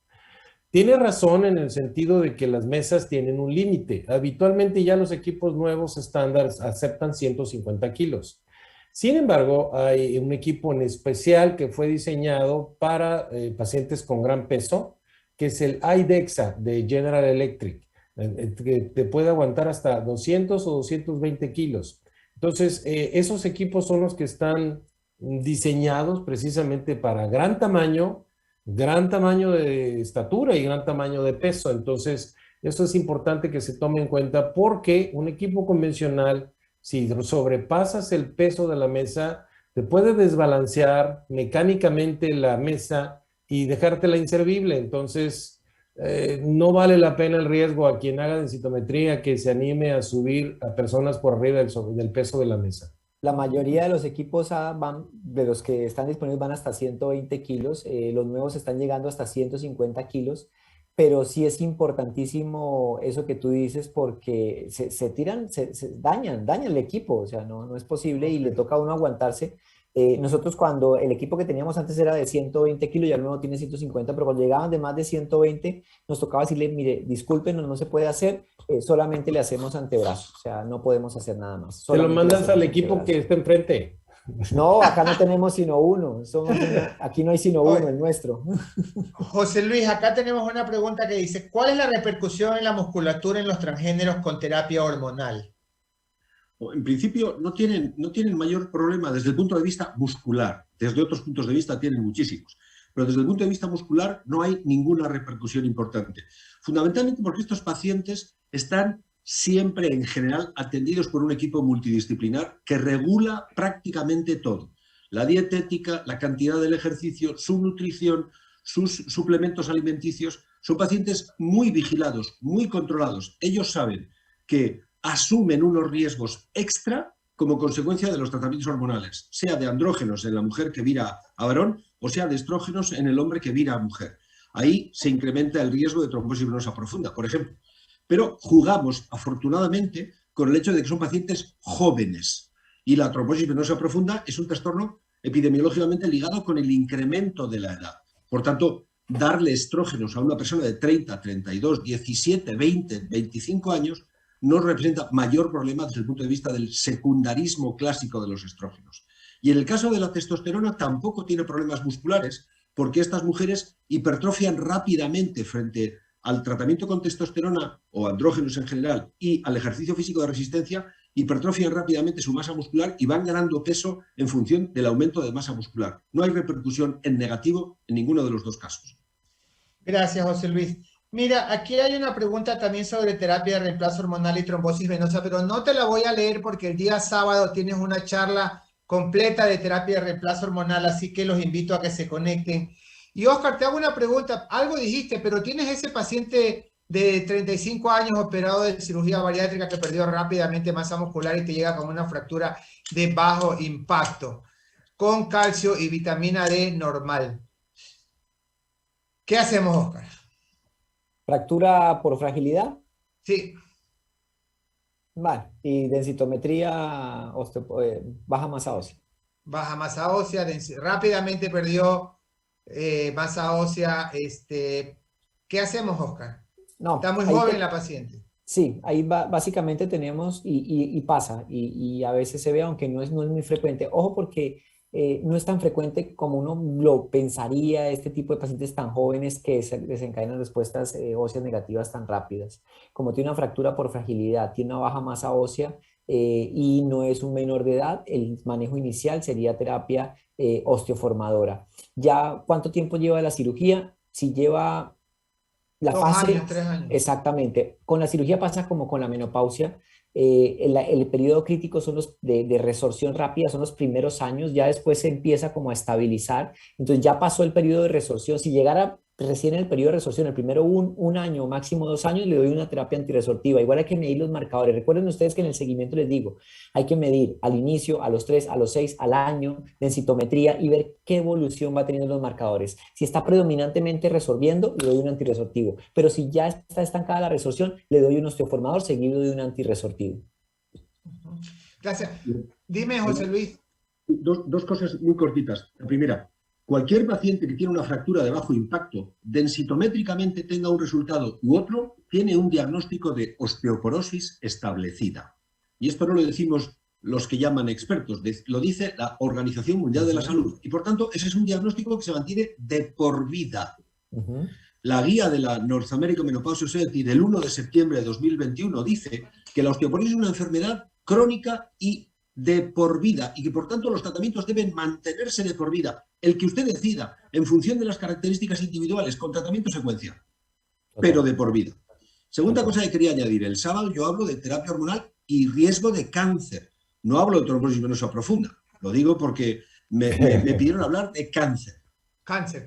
Tiene razón en el sentido de que las mesas tienen un límite. Habitualmente ya los equipos nuevos estándares aceptan 150 kilos. Sin embargo, hay un equipo en especial que fue diseñado para pacientes con gran peso, que es el iDEXA de General Electric, que te puede aguantar hasta 200 o 220 kilos. Entonces, esos equipos son los que están diseñados precisamente para gran tamaño de estatura y gran tamaño de peso. Entonces, eso es importante que se tome en cuenta porque un equipo convencional, si sobrepasas el peso de la mesa, te puede desbalancear mecánicamente la mesa y dejártela inservible. Entonces, no vale la pena el riesgo a quien haga densitometría que se anime a subir a personas por arriba del peso de la mesa. La mayoría de los equipos de los que están disponibles van hasta 120 kilos, los nuevos están llegando hasta 150 kilos, pero sí es importantísimo eso que tú dices porque se tiran, dañan el equipo, o sea, no es posible y le Ok. toca a uno aguantarse. Nosotros cuando el equipo que teníamos antes era de 120 kilos, ya el nuevo tiene 150, pero cuando llegaban de más de 120 nos tocaba decirle, mire, discúlpenos, no se puede hacer, solamente le hacemos antebrazo, o sea, no podemos hacer nada más, Se lo solamente le mandas al hacemos equipo que antebrazo. está enfrente. No, acá no tenemos sino uno, aquí no hay sino uno, Oye, el nuestro. José Luis, acá tenemos una pregunta que dice, ¿cuál es la repercusión en la musculatura en los transgéneros con terapia hormonal? En principio no tienen mayor problema desde el punto de vista muscular. Desde otros puntos de vista tienen muchísimos. Pero desde el punto de vista muscular no hay ninguna repercusión importante. Fundamentalmente porque estos pacientes están siempre, en general, atendidos por un equipo multidisciplinar que regula prácticamente todo. La dietética, la cantidad del ejercicio, su nutrición, sus suplementos alimenticios. Son pacientes muy vigilados, muy controlados. Ellos saben que asumen unos riesgos extra como consecuencia de los tratamientos hormonales, sea de andrógenos en la mujer que vira a varón o sea de estrógenos en el hombre que vira a mujer. Ahí se incrementa el riesgo de trombosis venosa profunda, por ejemplo. Pero jugamos, afortunadamente, con el hecho de que son pacientes jóvenes y la trombosis venosa profunda es un trastorno epidemiológicamente ligado con el incremento de la edad. Por tanto, darle estrógenos a una persona de 30, 32, 17, 20, 25 años no representa mayor problema desde el punto de vista del secundarismo clásico de los estrógenos. Y en el caso de la testosterona tampoco tiene problemas musculares porque estas mujeres hipertrofian rápidamente frente al tratamiento con testosterona o andrógenos en general y al ejercicio físico de resistencia, hipertrofian rápidamente su masa muscular y van ganando peso en función del aumento de masa muscular. No hay repercusión en negativo en ninguno de los dos casos. Gracias, José Luis. Mira, aquí hay una pregunta también sobre terapia de reemplazo hormonal y trombosis venosa, pero no te la voy a leer porque el día sábado tienes una charla completa de terapia de reemplazo hormonal, así que los invito a que se conecten. Y Oscar, te hago una pregunta. Algo dijiste, pero tienes ese paciente de 35 años operado de cirugía bariátrica que perdió rápidamente masa muscular y te llega con una fractura de bajo impacto, con calcio y vitamina D normal. ¿Qué hacemos, Oscar? Fractura por fragilidad, Sí. vale, y densitometría, baja masa ósea. Baja masa ósea, rápidamente perdió masa ósea. ¿Qué hacemos, Oscar? Está No, muy joven la paciente. sí, ahí básicamente tenemos y pasa, y a veces se ve, aunque no es muy frecuente. Ojo porque no es tan frecuente como uno lo pensaría, este tipo de pacientes tan jóvenes que desencadenan respuestas óseas negativas tan rápidas. Como tiene una fractura por fragilidad, tiene una baja masa ósea y no es un menor de edad, el manejo inicial sería terapia osteoformadora. ¿Ya cuánto tiempo lleva la cirugía? Si lleva la 2 años, fase, 3 años. exactamente. Con la cirugía pasa como con la menopausia. El periodo crítico son los de resorción rápida, son los primeros años, ya después se empieza como a estabilizar. Entonces ya pasó el periodo de resorción. Si llegara recién en el periodo de resorción, el primero un año, máximo 2 años, le doy una terapia antirresortiva. Igual hay que medir los marcadores. Recuerden ustedes que en el seguimiento les digo, hay que medir al inicio, a los 3, a los 6, al año, densitometría y ver qué evolución va teniendo los marcadores. Si está predominantemente resorbiendo, le doy un antirresortivo. Pero si ya está estancada la resorción, le doy un osteoformador seguido de un antirresortivo. Gracias. Dime, José Luis. Dos cosas muy cortitas. La primera, cualquier paciente que tiene una fractura de bajo impacto, densitométricamente tenga un resultado u otro, tiene un diagnóstico de osteoporosis establecida. Y esto no lo decimos los que llaman expertos, lo dice la Organización Mundial de la Salud. Y por tanto, ese es un diagnóstico que se mantiene de por vida. La guía de la North American Menopause Society del 1 de septiembre de 2021 dice que la osteoporosis es una enfermedad crónica y de por vida y que por tanto los tratamientos deben mantenerse de por vida. El que usted decida en función de las características individuales con tratamiento secuencia, pero de por vida. Segunda cosa que quería añadir, el sábado yo hablo de terapia hormonal y riesgo de cáncer. No hablo de trombosis venosa profunda. Lo digo porque me pidieron hablar de cáncer. Cáncer.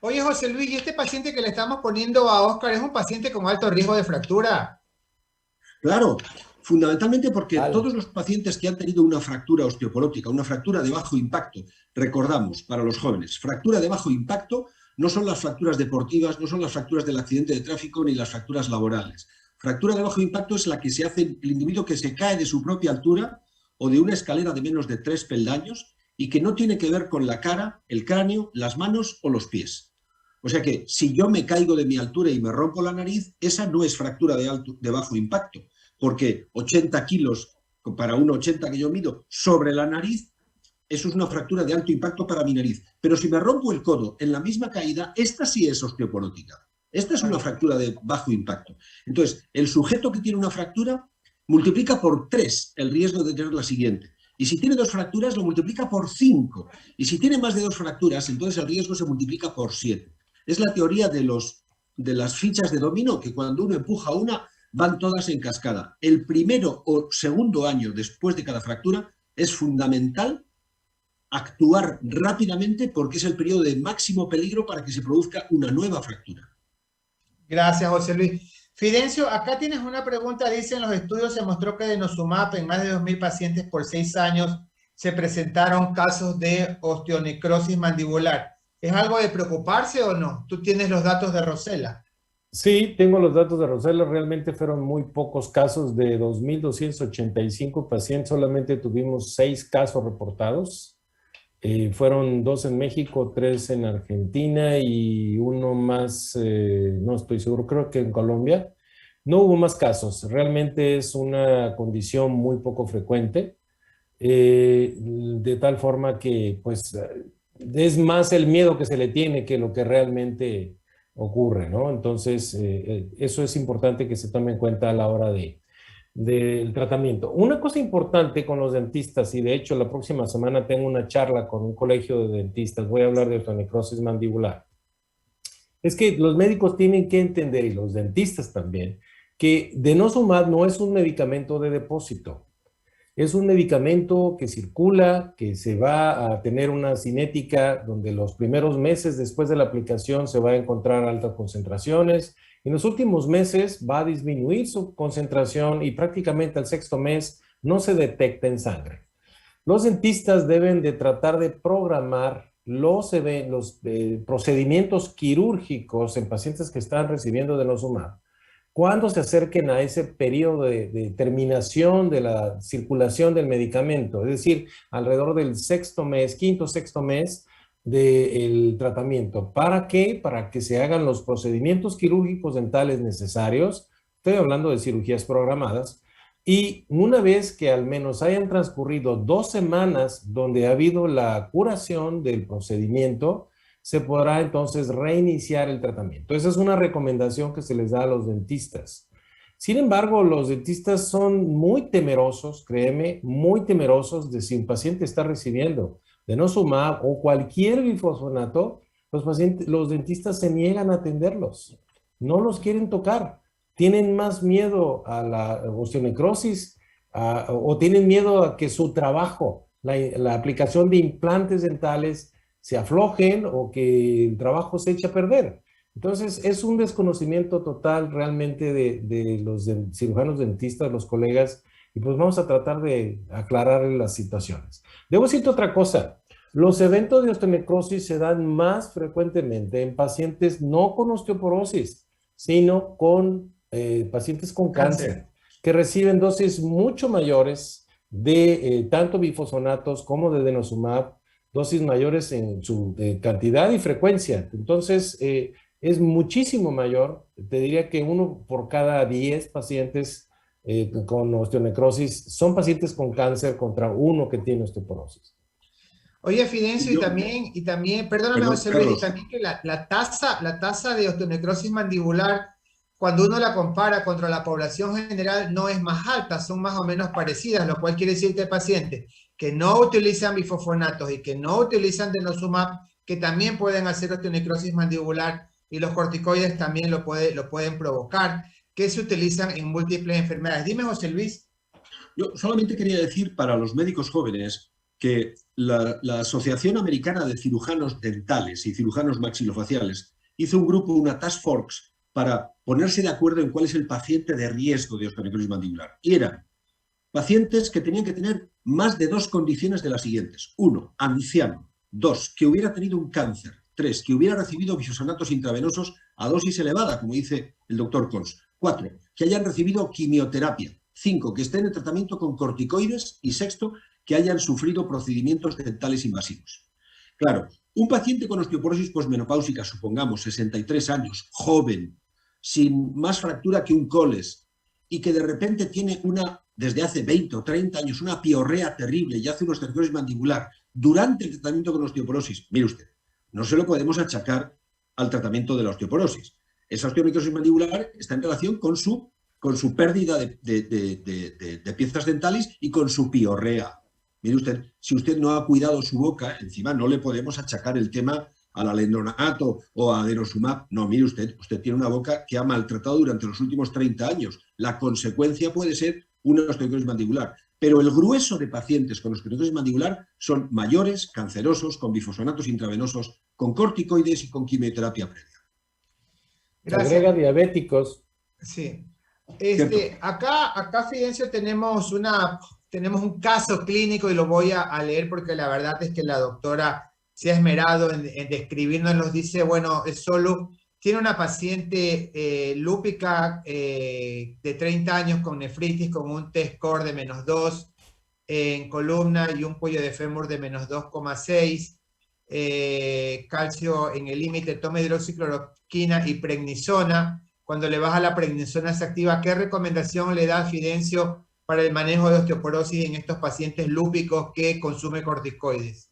Oye, José Luis, ¿y este paciente que le estamos poniendo a Oscar es un paciente con alto riesgo de fractura? Claro, Fundamentalmente porque Vale. todos los pacientes que han tenido una fractura osteoporótica, una fractura de bajo impacto, recordamos, para los jóvenes, fractura de bajo impacto no son las fracturas deportivas, no son las fracturas del accidente de tráfico ni las fracturas laborales. Fractura de bajo impacto es la que se hace el individuo que se cae de su propia altura o de una escalera de menos de 3 peldaños y que no tiene que ver con la cara, el cráneo, las manos o los pies. O sea que si yo me caigo de mi altura y me rompo la nariz, esa no es fractura de bajo impacto, porque 80 kilos para un 80 que yo mido sobre la nariz, eso es una fractura de alto impacto para mi nariz. Pero si me rompo el codo en la misma caída, esta sí es osteoporótica. Esta es una fractura de bajo impacto. Entonces, el sujeto que tiene una fractura multiplica por 3 el riesgo de tener la siguiente. Y si tiene 2 fracturas, lo multiplica por 5. Y si tiene más de 2 fracturas, entonces el riesgo se multiplica por 7. Es la teoría de las fichas de dominó, que cuando uno empuja una, van todas en cascada. El primero o segundo año después de cada fractura es fundamental actuar rápidamente porque es el periodo de máximo peligro para que se produzca una nueva fractura. Gracias, José Luis. Fidencio, acá tienes una pregunta. Dice, en los estudios se mostró que denosumab en más de 2.000 pacientes por 6 años se presentaron casos de osteonecrosis mandibular. ¿Es algo de preocuparse o no? ¿Tú tienes los datos de Rosella? Sí, tengo los datos de Rosella. Realmente fueron muy pocos casos. De 2.285 pacientes, solamente tuvimos 6 casos reportados. Fueron 2 en México, 3 en Argentina y uno más, no estoy seguro, creo que en Colombia. No hubo más casos. Realmente es una condición muy poco frecuente, de tal forma que pues es más el miedo que se le tiene que lo que realmente ocurre, ¿no? Entonces, eso es importante que se tome en cuenta a la hora del tratamiento. Una cosa importante con los dentistas, y de hecho la próxima semana tengo una charla con un colegio de dentistas, voy a hablar de osteonecrosis mandibular, es que los médicos tienen que entender, y los dentistas también, que denosumab no es un medicamento de depósito. Es un medicamento que circula, que se va a tener una cinética donde los primeros meses después de la aplicación se va a encontrar altas concentraciones. En los últimos meses va a disminuir su concentración y prácticamente al 6º mes no se detecta en sangre. Los dentistas deben de tratar de programar los procedimientos quirúrgicos en pacientes que están recibiendo denosumab cuando se acerquen a ese periodo de terminación de la circulación del medicamento, es decir, alrededor del 6º mes, 5º, 6º mes del tratamiento. ¿Para qué? Para que se hagan los procedimientos quirúrgicos dentales necesarios, estoy hablando de cirugías programadas, y una vez que al menos hayan transcurrido 2 semanas donde ha habido la curación del procedimiento, se podrá entonces reiniciar el tratamiento. Esa es una recomendación que se les da a los dentistas. Sin embargo, los dentistas son muy temerosos, créeme, muy temerosos de si un paciente está recibiendo denosumab o cualquier bifosfonato, los dentistas se niegan a atenderlos, no los quieren tocar, tienen más miedo a la osteonecrosis o tienen miedo a que su trabajo, la aplicación de implantes dentales, se aflojen o que el trabajo se eche a perder. Entonces, es un desconocimiento total realmente de los cirujanos dentistas, los colegas, y pues vamos a tratar de aclarar las situaciones. Debo decirte otra cosa, los eventos de osteonecrosis se dan más frecuentemente en pacientes no con osteoporosis, sino con pacientes con cáncer, que reciben dosis mucho mayores de tanto bifosfonatos como de denosumab, dosis mayores en su cantidad y frecuencia. Entonces, es muchísimo mayor. Te diría que 1 por cada 10 pacientes con osteonecrosis son pacientes con cáncer contra 1 que tiene osteoporosis. Oye, Fidencio, y también, perdóname, José Luis, y también que la tasa de osteonecrosis mandibular, cuando uno la compara contra la población general, no es más alta, son más o menos parecidas, lo cual quiere decir que hay pacientes que no utilizan bifosfonatos y que no utilizan denosumab, que también pueden hacer osteonecrosis mandibular, y los corticoides también lo pueden provocar, que se utilizan en múltiples enfermedades. Dime, José Luis. Yo solamente quería decir para los médicos jóvenes que la Asociación Americana de Cirujanos Dentales y Cirujanos Maxilofaciales hizo un grupo, una task force, para ponerse de acuerdo en cuál es el paciente de riesgo de osteonecrosis mandibular. Y eran pacientes que tenían que tener más de 2 condiciones de las siguientes. 1, anciano. 2, que hubiera tenido un cáncer. 3, que hubiera recibido bifosfonatos intravenosos a dosis elevada, como dice el doctor Cons. 4, que hayan recibido quimioterapia. 5, que estén en tratamiento con corticoides. Y 6, que hayan sufrido procedimientos dentales invasivos. Claro, un paciente con osteoporosis posmenopáusica, supongamos 63 años, joven, sin más fractura que un coles, y que de repente tiene desde hace 20 o 30 años, una piorrea terrible y hace una osteoporosis mandibular durante el tratamiento con osteoporosis, mire usted, no se lo podemos achacar al tratamiento de la osteoporosis. Esa osteoporosis mandibular está en relación con su pérdida de piezas dentales y con su piorrea. Mire usted, si usted no ha cuidado su boca, encima no le podemos achacar el tema al alendronato o a denosumab. No, mire usted tiene una boca que ha maltratado durante los últimos 30 años. La consecuencia puede ser una osteoporosis mandibular. Pero el grueso de pacientes con osteoporosis mandibular son mayores, cancerosos, con bifosfonatos intravenosos, con corticoides y con quimioterapia previa. Gracias. Agrega diabéticos. Sí. Acá, Fidencio, tenemos un caso clínico y lo voy a leer porque la verdad es que la doctora se ha esmerado en describirnos, nos dice, bueno, tiene una paciente lúpica de 30 años con nefritis, con un T-score de -2 en columna y un cuello de fémur de -2,6, calcio en el límite, toma hidroxicloroquina y prednisona. Cuando le baja la prednisona se activa. ¿Qué recomendación le da Fidencio para el manejo de osteoporosis en estos pacientes lúpicos que consumen corticoides?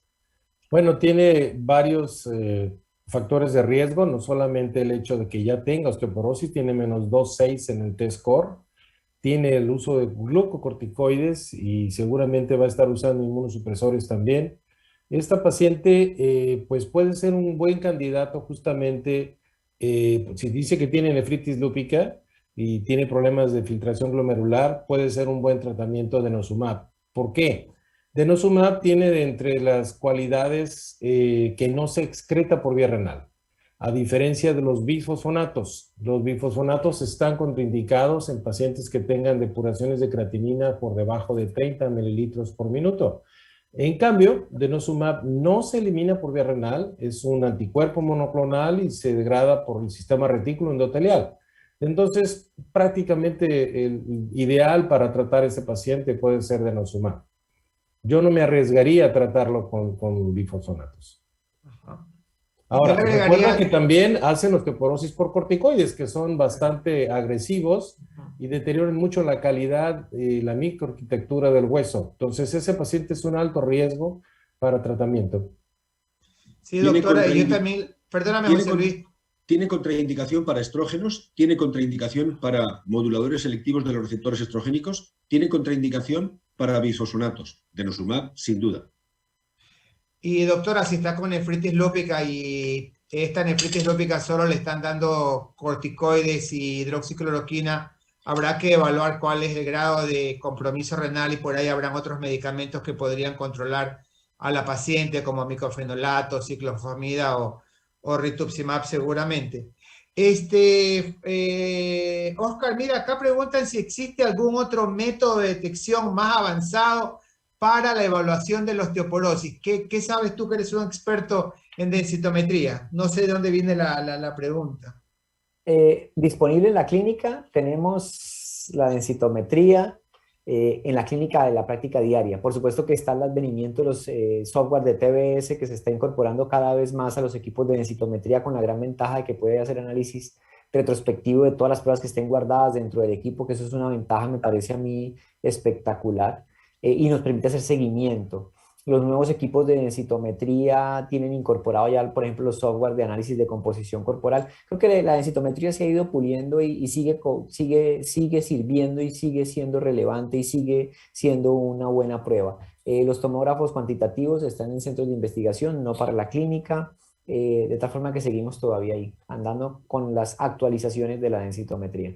Bueno, tiene varios factores de riesgo, no solamente el hecho de que ya tenga osteoporosis, tiene -2,6 en el T-score, tiene el uso de glucocorticoides y seguramente va a estar usando inmunosupresores también. Esta paciente pues puede ser un buen candidato justamente, si dice que tiene nefritis lúpica y tiene problemas de filtración glomerular, puede ser un buen tratamiento de denosumab. ¿Por qué? Denosumab tiene entre las cualidades que no se excreta por vía renal, a diferencia de los bifosfonatos. Los bifosfonatos están contraindicados en pacientes que tengan depuraciones de creatinina por debajo de 30 mililitros por minuto. En cambio, denosumab no se elimina por vía renal, es un anticuerpo monoclonal y se degrada por el sistema retículo endotelial. Entonces, prácticamente el ideal para tratar a ese paciente puede ser denosumab. Yo no me arriesgaría a tratarlo con bifosfonatos. Ahora, recuerda que también hacen osteoporosis por corticoides, que son bastante agresivos y deterioran mucho la calidad y la microarquitectura del hueso. Entonces, ese paciente es un alto riesgo para tratamiento. Sí, doctora, y yo también, perdóname, José Luis. Tiene contraindicación para estrógenos, tiene contraindicación para moduladores selectivos de los receptores estrogénicos, tiene contraindicación para bifosfonatos, denosumab, sin duda. Y doctora, si está con nefritis lúpica y esta nefritis lúpica solo le están dando corticoides y hidroxicloroquina, habrá que evaluar cuál es el grado de compromiso renal y por ahí habrán otros medicamentos que podrían controlar a la paciente como micofenolato, ciclofosfamida o rituximab seguramente. Oscar, mira, acá preguntan si existe algún otro método de detección más avanzado para la evaluación de la osteoporosis. ¿Qué sabes tú que eres un experto en densitometría? No sé de dónde viene la pregunta. Disponible en la clínica, tenemos la densitometría en la clínica de la práctica diaria. Por supuesto que está el advenimiento de los software de TBS que se está incorporando cada vez más a los equipos de densitometría con la gran ventaja de que puede hacer análisis retrospectivo de todas las pruebas que estén guardadas dentro del equipo, que eso es una ventaja, me parece a mí espectacular, y nos permite hacer seguimiento. Los nuevos equipos de densitometría tienen incorporado ya, por ejemplo, los software de análisis de composición corporal. Creo que la densitometría se ha ido puliendo y sigue sirviendo y sigue siendo relevante y sigue siendo una buena prueba. Los tomógrafos cuantitativos están en centros de investigación, no para la clínica, de tal forma que seguimos todavía ahí, andando con las actualizaciones de la densitometría.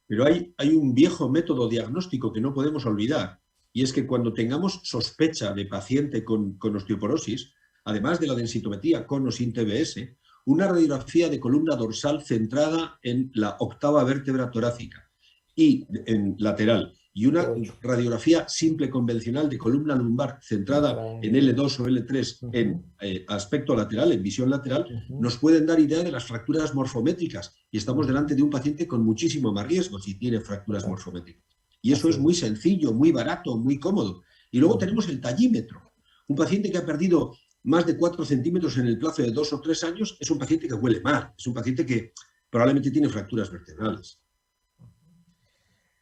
Pero hay un viejo método diagnóstico que no podemos olvidar. Y es que cuando tengamos sospecha de paciente con osteoporosis, además de la densitometría con o sin TBS, una radiografía de columna dorsal centrada en la octava vértebra torácica y en lateral Y una T8. radiografía simple convencional de columna lumbar centrada en L2 o L3 en aspecto lateral, en visión lateral, nos pueden dar idea de las fracturas morfométricas. Y estamos delante de un paciente con muchísimo más riesgo si tiene fracturas morfométricas. Y eso es muy sencillo, muy barato, muy cómodo. Y luego tenemos el tallímetro. Un paciente que ha perdido más de 4 centímetros en el plazo de 2 o 3 años es un paciente que huele mal, es un paciente que probablemente tiene fracturas vertebrales.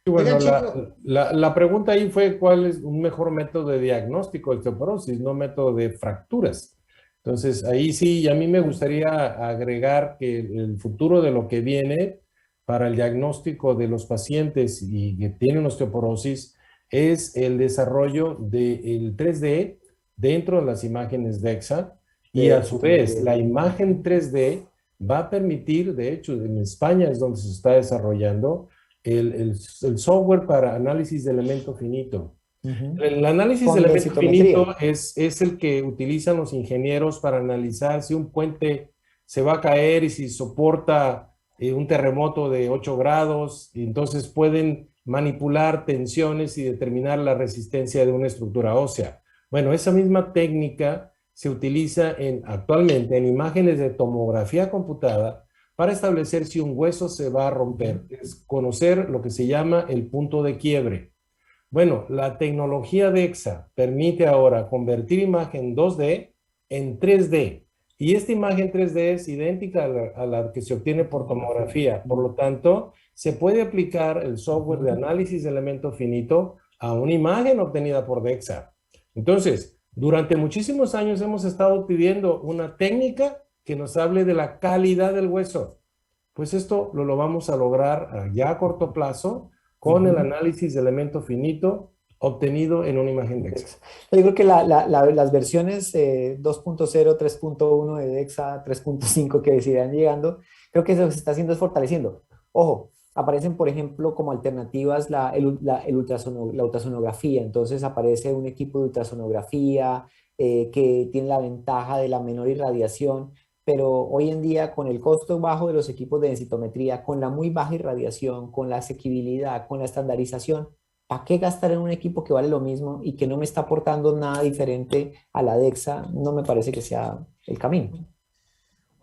Y bueno, Oigan, chicos, la pregunta ahí fue cuál es un mejor método de diagnóstico de osteoporosis, no método de fracturas. Entonces, ahí sí, y a mí me gustaría agregar que el futuro de lo que viene para el diagnóstico de los pacientes y que tienen osteoporosis es el desarrollo del 3D dentro de las imágenes DEXA, y a su vez la imagen 3D va a permitir, de hecho, en España es donde se está desarrollando el software para análisis de elemento finito. El análisis de elemento finito es el que utilizan los ingenieros para analizar si un puente se va a caer y si soporta un terremoto de 8 grados, y entonces pueden manipular tensiones y determinar la resistencia de una estructura ósea. Bueno, esa misma técnica se utiliza actualmente en imágenes de tomografía computada para establecer si un hueso se va a romper. Es conocer lo que se llama el punto de quiebre. Bueno, la tecnología DEXA permite ahora convertir imagen 2D en 3D. Y esta imagen 3D es idéntica a la que se obtiene por tomografía. Por lo tanto, se puede aplicar el software de análisis de elemento finito a una imagen obtenida por DEXA. Entonces, durante muchísimos años hemos estado pidiendo una técnica que nos hable de la calidad del hueso. Pues esto lo vamos a lograr ya a corto plazo con el análisis de elemento finito obtenido en una imagen DEXA. Yo creo que las versiones 2.0, 3.1 de DEXA, 3.5 que irán llegando, creo que eso se está haciendo es fortaleciendo. Ojo, aparecen, por ejemplo, como alternativas la ultrasonografía. Entonces aparece un equipo de ultrasonografía que tiene la ventaja de la menor irradiación, pero hoy en día con el costo bajo de los equipos de densitometría, con la muy baja irradiación, con la asequibilidad, con la estandarización, ¿para qué gastar en un equipo que vale lo mismo y que no me está aportando nada diferente a la DEXA? No me parece que sea el camino.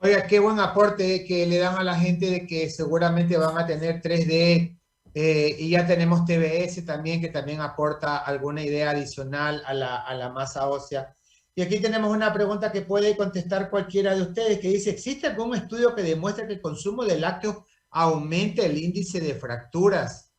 Oiga, qué buen aporte que le dan a la gente de que seguramente van a tener 3D y ya tenemos TBS también, que también aporta alguna idea adicional a la masa ósea. Y aquí tenemos una pregunta que puede contestar cualquiera de ustedes, que dice, ¿existe algún estudio que demuestre que el consumo de lácteos aumenta el índice de fracturas?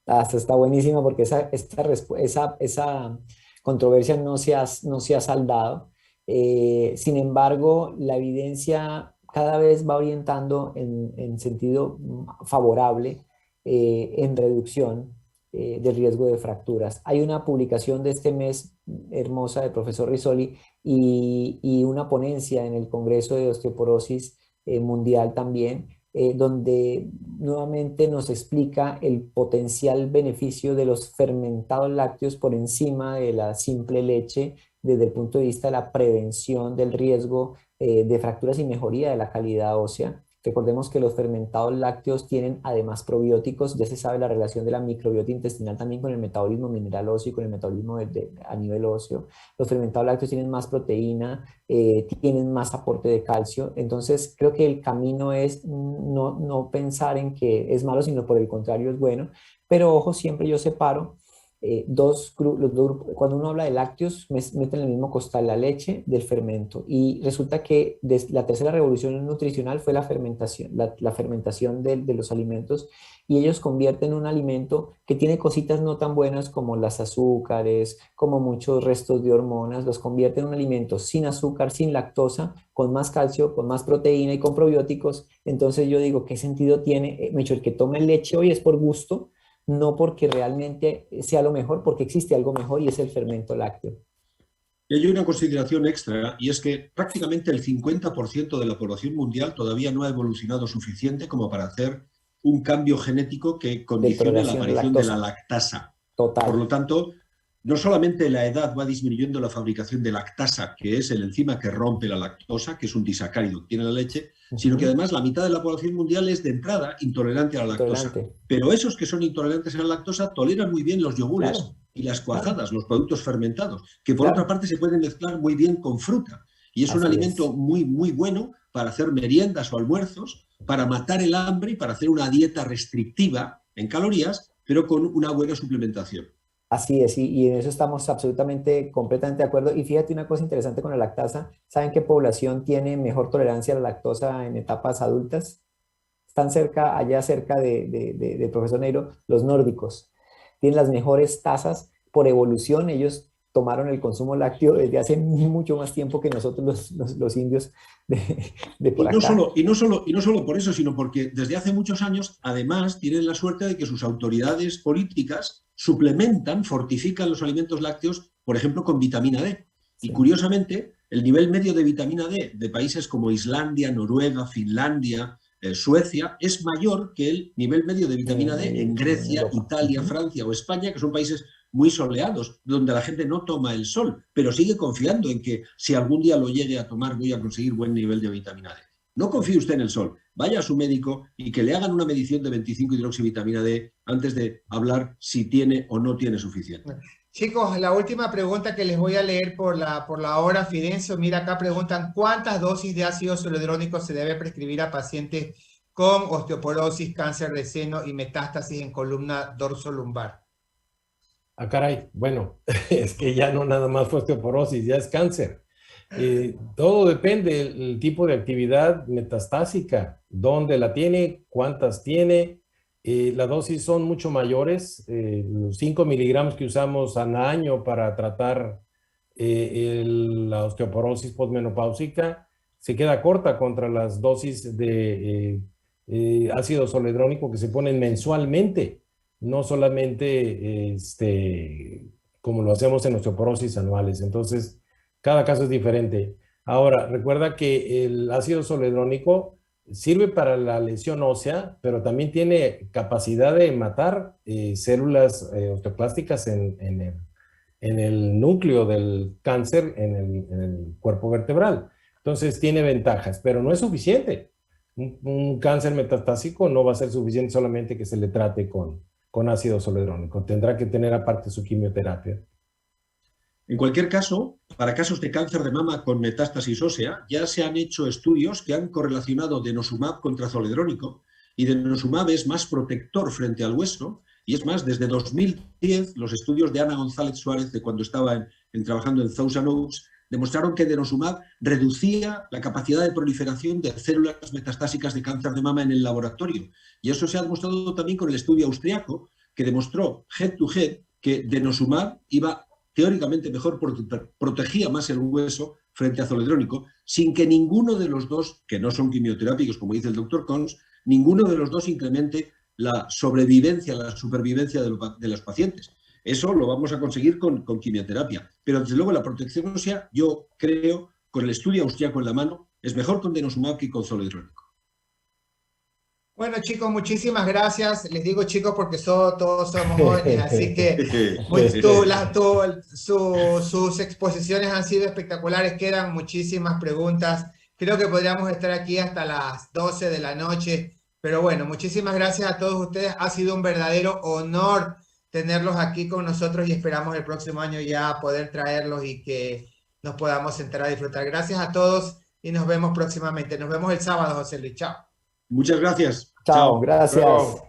Esto está buenísimo porque esa controversia no se ha saldado. Sin embargo, la evidencia cada vez va orientando en sentido favorable en reducción del riesgo de fracturas. Hay una publicación de este mes hermosa del profesor Rizzoli y una ponencia en el Congreso de Osteoporosis Mundial también, donde nuevamente nos explica el potencial beneficio de los fermentados lácteos por encima de la simple leche desde el punto de vista de la prevención del riesgo de fracturas y mejoría de la calidad ósea. Recordemos que los fermentados lácteos tienen además probióticos, ya se sabe la relación de la microbiota intestinal también con el metabolismo mineral óseo y con el metabolismo a nivel óseo. Los fermentados lácteos tienen más proteína, tienen más aporte de calcio, entonces creo que el camino es no pensar en que es malo, sino por el contrario es bueno, pero ojo, siempre yo separo cuando uno habla de lácteos, meten en el mismo costal la leche del fermento. Y resulta que la tercera revolución nutricional fue la fermentación, la fermentación de los alimentos, y ellos convierten un alimento que tiene cositas no tan buenas como las azúcares, como muchos restos de hormonas, los convierten en un alimento sin azúcar, sin lactosa, con más calcio, con más proteína y con probióticos. Entonces yo digo, ¿qué sentido tiene? El que tome leche hoy es por gusto, no porque realmente sea lo mejor, porque existe algo mejor y es el fermento lácteo. Y hay una consideración extra, y es que prácticamente el 50% de la población mundial todavía no ha evolucionado suficiente como para hacer un cambio genético que condicione la aparición de la lactasa. Total. Por lo tanto, no solamente la edad va disminuyendo la fabricación de lactasa, que es el enzima que rompe la lactosa, que es un disacárido que tiene la leche, sino que además la mitad de la población mundial es de entrada intolerante a la lactosa. Pero esos que son intolerantes a la lactosa toleran muy bien los yogures y las cuajadas, los productos fermentados, que por otra parte se pueden mezclar muy bien con fruta. Y es un alimento muy, muy bueno para hacer meriendas o almuerzos, para matar el hambre y para hacer una dieta restrictiva en calorías, pero con una buena suplementación. Así es, y en eso estamos absolutamente, completamente de acuerdo. Y fíjate una cosa interesante con la lactasa. ¿Saben qué población tiene mejor tolerancia a la lactosa en etapas adultas? Están cerca, allá cerca de profesor Neiro, los nórdicos. Tienen las mejores tasas por evolución. Ellos tomaron el consumo lácteo desde hace mucho más tiempo que nosotros los indios de por acá. Y no solo por eso, sino porque desde hace muchos años, además, tienen la suerte de que sus autoridades políticas suplementan, fortifican los alimentos lácteos, por ejemplo, con vitamina D. Y curiosamente, el nivel medio de vitamina D de países como Islandia, Noruega, Finlandia, Suecia, es mayor que el nivel medio de vitamina D en Grecia, Italia, Francia o España, que son países muy soleados, donde la gente no toma el sol, pero sigue confiando en que si algún día lo llegue a tomar voy a conseguir buen nivel de vitamina D. No confíe usted en el sol, vaya a su médico y que le hagan una medición de 25-hidroxivitamina D antes de hablar si tiene o no tiene suficiente. Chicos, la última pregunta que les voy a leer por la hora, Fidencio. Mira, acá preguntan, ¿cuántas dosis de ácido zoledrónico se debe prescribir a pacientes con osteoporosis, cáncer de seno y metástasis en columna dorsolumbar? Ah, caray, bueno, es que ya no nada más fue osteoporosis, ya es cáncer. Todo depende del tipo de actividad metastásica, dónde la tiene, cuántas tiene. Las dosis son mucho mayores, los 5 miligramos que usamos al año para tratar la osteoporosis postmenopáusica se queda corta contra las dosis de ácido zoledrónico que se ponen mensualmente, no solamente como lo hacemos en osteoporosis anuales. Entonces, cada caso es diferente. Ahora, recuerda que el ácido zoledrónico sirve para la lesión ósea, pero también tiene capacidad de matar células osteoclásticas en el núcleo del cáncer, en el cuerpo vertebral. Entonces tiene ventajas, pero no es suficiente. Un cáncer metastásico no va a ser suficiente solamente que se le trate con ácido zoledrónico. Tendrá que tener aparte su quimioterapia. En cualquier caso, para casos de cáncer de mama con metástasis ósea, ya se han hecho estudios que han correlacionado denosumab contra zoledrónico, y denosumab es más protector frente al hueso, y es más, desde 2010, los estudios de Ana González Suárez, de cuando estaba trabajando en Thousand Oaks, demostraron que denosumab reducía la capacidad de proliferación de células metastásicas de cáncer de mama en el laboratorio. Y eso se ha demostrado también con el estudio austriaco, que demostró head to head que denosumab iba teóricamente mejor, protegía más el hueso frente a zoledrónico, sin que ninguno de los dos, que no son quimioterápicos, como dice el doctor Cons, ninguno de los dos incremente la sobrevivencia, la supervivencia de los pacientes. Eso lo vamos a conseguir con quimioterapia. Pero desde luego la protección ósea, yo creo, con el estudio austriaco en la mano, es mejor con denosumab que con zoledrónico. Bueno, chicos, muchísimas gracias. Les digo chicos porque todos somos jóvenes, así que sus exposiciones han sido espectaculares. Quedan muchísimas preguntas. Creo que podríamos estar aquí hasta las 12 de la noche. Pero bueno, muchísimas gracias a todos ustedes. Ha sido un verdadero honor tenerlos aquí con nosotros y esperamos el próximo año ya poder traerlos y que nos podamos sentar a disfrutar. Gracias a todos y nos vemos próximamente. Nos vemos el sábado, José Luis. Chao. Muchas gracias. Chao, gracias. Chao.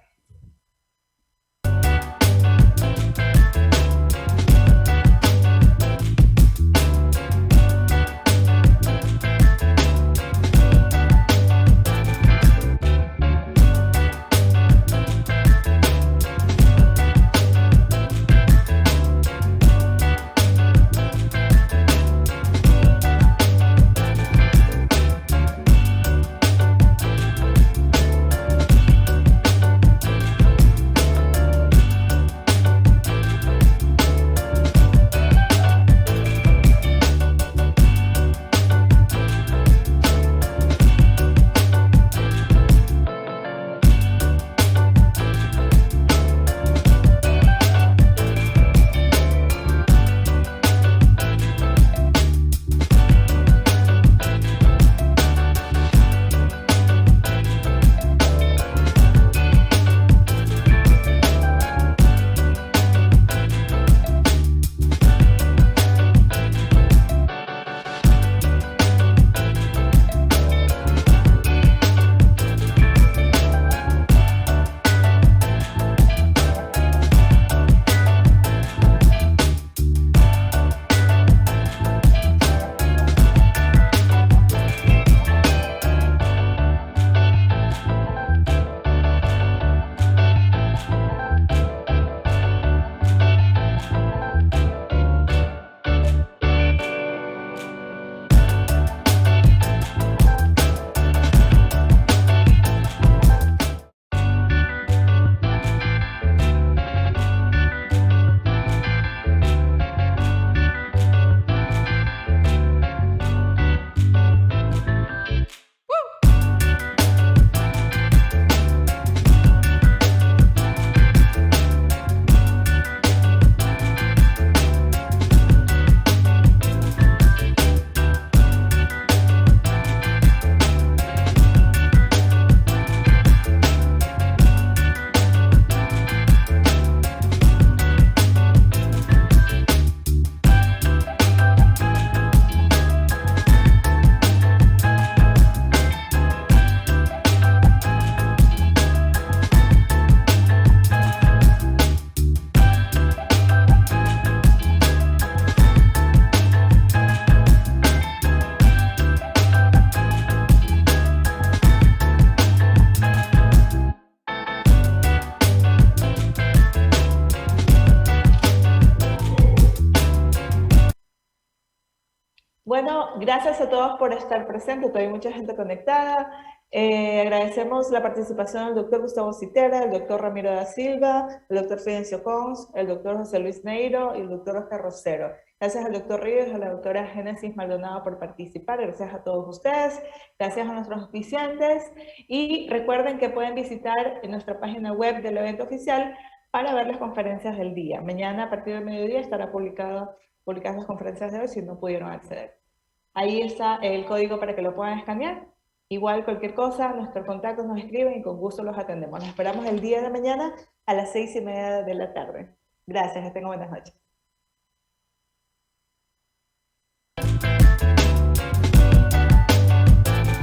gracias a todos por estar presentes, todavía hay mucha gente conectada. Agradecemos la participación del doctor Gustavo Citera, el doctor Ramiro da Silva, el doctor Fidencio Cons, el doctor José Luis Neiro y el doctor Oscar Rosero. Gracias al doctor Ríos y a la doctora Génesis Maldonado por participar. Gracias a todos ustedes. Gracias a nuestros auspiciantes. Y recuerden que pueden visitar en nuestra página web del evento oficial para ver las conferencias del día. Mañana a partir del mediodía estará publicadas las conferencias de hoy si no pudieron acceder. Ahí está el código para que lo puedan escanear. Igual cualquier cosa, nuestros contactos nos escriben y con gusto los atendemos. Nos esperamos el día de mañana a las 6:30 de la tarde. Gracias, que tengan buenas noches.